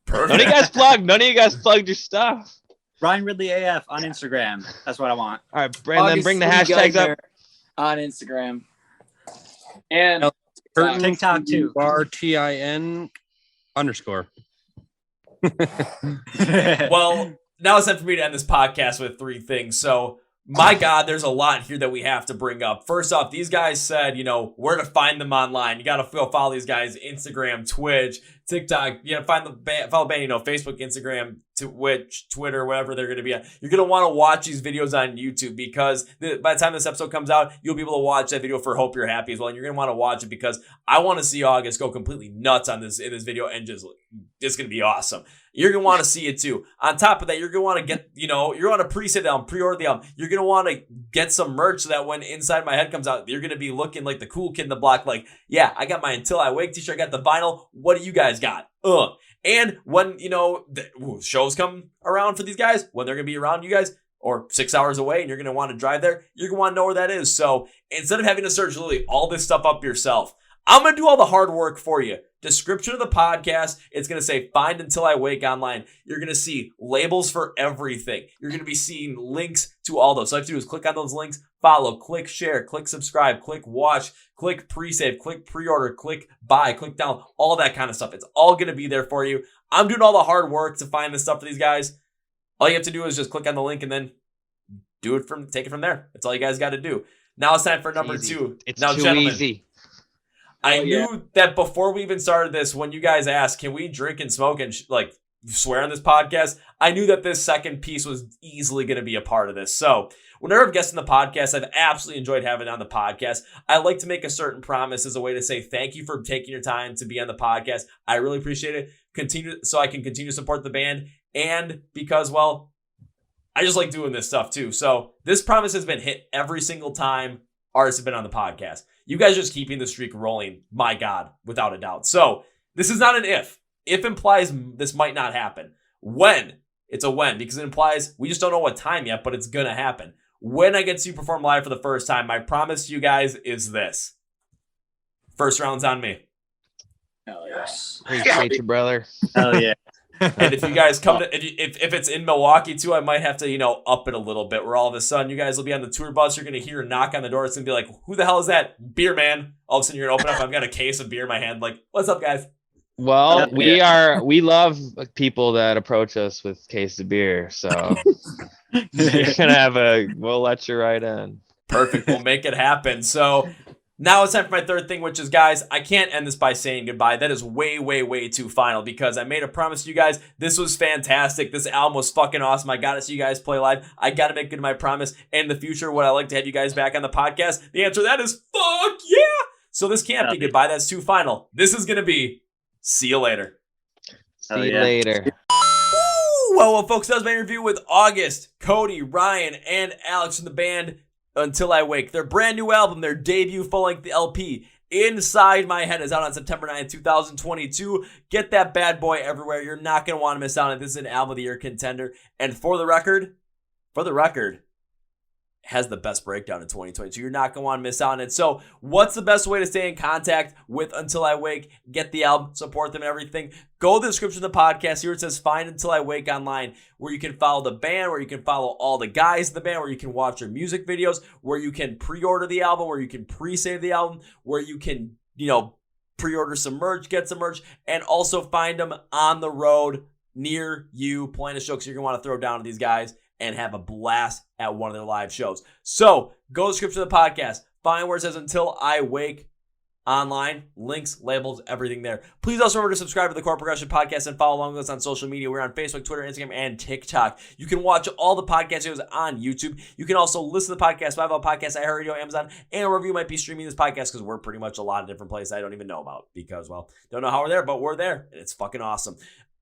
Perfect. None of you guys plugged your stuff. Ryan Ridley AF on Instagram. That's what I want. All right, Brandon, bring the hashtags up on Instagram. And TikTok too. RTIN_. Well, now it's time for me to end this podcast with 3 things. So, my God, there's a lot here that we have to bring up. First off, these guys said, you know, where to find them online. You got to go follow these guys, Instagram, Twitch, TikTok. You got to follow the band, you know, Facebook, Instagram, Twitch, Twitter, whatever they're going to be at. You're going to want to watch these videos on YouTube because by the time this episode comes out, you'll be able to watch that video for Hope You're Happy as well. And you're going to want to watch it because I want to see August go completely nuts on this in this video and just it's going to be awesome. You're going to want to see it too. On top of that, you're going to want to get, you know, you're going to pre-save the album, pre-order the album. You're going to want to get some merch so that when Inside My Head comes out, you're going to be looking like the cool kid in the block. Like, yeah, I got my Until I Wake t-shirt. I got the vinyl. What do you guys got? And when, you know, the shows come around for these guys, when they're going to be around you guys, or 6 hours away and you're going to want to drive there, you're going to want to know where that is. So instead of having to search literally all this stuff up yourself, I'm going to do all the hard work for you. Description of the podcast, it's going to say Find Until I Wake online. You're going to see labels for everything. You're going to be seeing links to all those. So all you have to do is click on those links, follow, click share, click subscribe, click watch, click pre-save, click pre-order, click buy, click down, all that kind of stuff. It's all going to be there for you. I'm doing all the hard work to find this stuff for these guys. All you have to do is just click on the link and then take it from there. That's all you guys got to do. Now it's time for number 2. It's now, too gentlemen, easy. I knew that before we even started this, when you guys asked, can we drink and smoke and swear on this podcast? I knew that this second piece was easily going to be a part of this. So whenever I've guested on the podcast, I've absolutely enjoyed having it on the podcast. I like to make a certain promise as a way to say thank you for taking your time to be on the podcast. I really appreciate it. Continue so I can continue to support the band. And because, well, I just like doing this stuff too. So this promise has been hit every single time artists have been on the podcast. You guys are just keeping the streak rolling. My God, without a doubt. So this is not an if. If implies this might not happen. When, it's a when, because it implies we just don't know what time yet, but it's going to happen. When I get to perform live for the first time, my promise to you guys is this. First round's on me. Hell yes. Appreciate you, brother. Hell yeah. And if you guys come to, if it's in Milwaukee too, I might have to, you know, up it a little bit where all of a sudden you guys will be on the tour bus. You're going to hear a knock on the door. It's going to be like, who the hell is that? Beer man. All of a sudden you're going to open up. I've got a case of beer in my hand. Like, what's up, guys? Well, we love people that approach us with case of beer. So you're gonna we'll let you right in. Perfect. We'll make it happen. So now it's time for my third thing, which is, guys, I can't end this by saying goodbye. That is way, way, way too final because I made a promise to you guys. This was fantastic. This album was fucking awesome. I got to see you guys play live. I got to make good my promise. In the future, would I like to have you guys back on the podcast? The answer to that is fuck yeah. So this can't be goodbye. That's too final. This is going to be see you later. See you later. Well, folks, that was my interview with August, Cody, Ryan, and Alex from the band Until I Wake. Their brand new album, their debut full-length LP, Inside My Head, is out on September 9th, 2022. Get that bad boy everywhere. You're not going to want to miss out on it. This is an album of the year contender. And for the record, has the best breakdown in 2022. You're not going to want to miss out on it. So what's the best way to stay in contact with Until I Wake? Get the album, support them and everything. Go to the description of the podcast. Here it says Find Until I Wake online, where you can follow the band, where you can follow all the guys in the band, where you can watch their music videos, where you can pre-order the album, where you can pre-save the album, where you can, pre-order some merch, get some merch, and also find them on the road near you playing a show, because you're going to want to throw down to these guys and have a blast at one of their live shows. So go to the description of the podcast, find where it says Until I Wake online, links, labels, everything there. Please also remember to subscribe to the Chord Progression Podcast and follow along with us on social media. We're on Facebook, Twitter, Instagram, and TikTok. You can watch all the podcast shows on YouTube. You can also listen to the podcast, Apple Podcasts, iHeart Radio, Amazon, and wherever you might be streaming this podcast, because we're pretty much a lot of different places I don't even know about because, don't know how we're there, but we're there, and it's fucking awesome.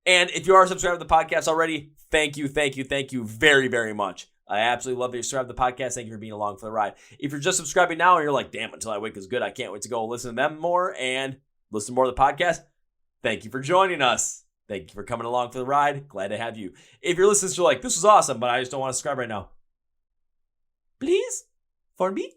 And if you are subscribed to the podcast already, thank you very, very much. I absolutely love that you subscribe to the podcast. Thank you for being along for the ride. If you're just subscribing now and you're like, damn, Until I Wake is good, I can't wait to go listen to them more and listen to more of the podcast, thank you for joining us. Thank you for coming along for the ride. Glad to have you. If you're listening to like, this was awesome, but I just don't want to subscribe right now, please, for me.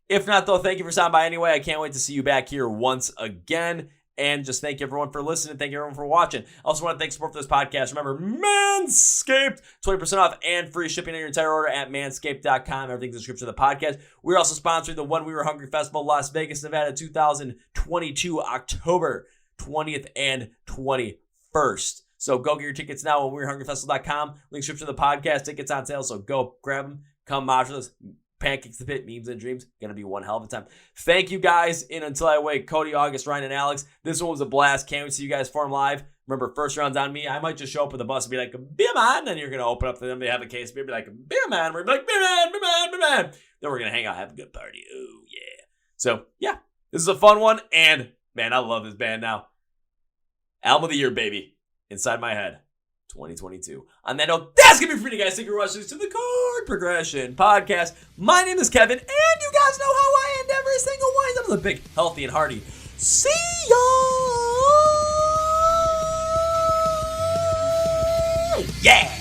If not, though, thank you for stopping by anyway. I can't wait to see you back here once again. And just thank everyone for listening. Thank you everyone for watching. I also want to thank support for this podcast. Remember, Manscaped, 20% off and free shipping on your entire order at manscaped.com. Everything's in the description of the podcast. We're also sponsoring the When We Were Hungry Festival, Las Vegas, Nevada, 2022, October 20th and 21st. So go get your tickets now at WeWereHungryFestival.com. Link description of the podcast. Tickets on sale, so go grab them. Come watch us. Pancakes the Pit, Memes and Dreams. Gonna be one hell of a time. Thank you guys in Until I Wake, Cody, August, Ryan, and Alex. This one was a blast. Can't wait to see you guys perform live. Remember, first round's on me. I might just show up with the bus and be like, beer man. And you're gonna open up to them. They have a case of beer. Be like, beer man. We're like, beer man, beer man, beer man. Then we're gonna hang out, have a good party. Oh, yeah. So, yeah. This is a fun one. And, man, I love this band now. Album of the year, baby. Inside My Head. 2022. On that note, that's gonna be for you guys. Thank you for watching to the Chord Progression Podcast. My name is Kevin, and you guys know how I end every single one. I'm the big, healthy, and hearty. See ya! Yeah!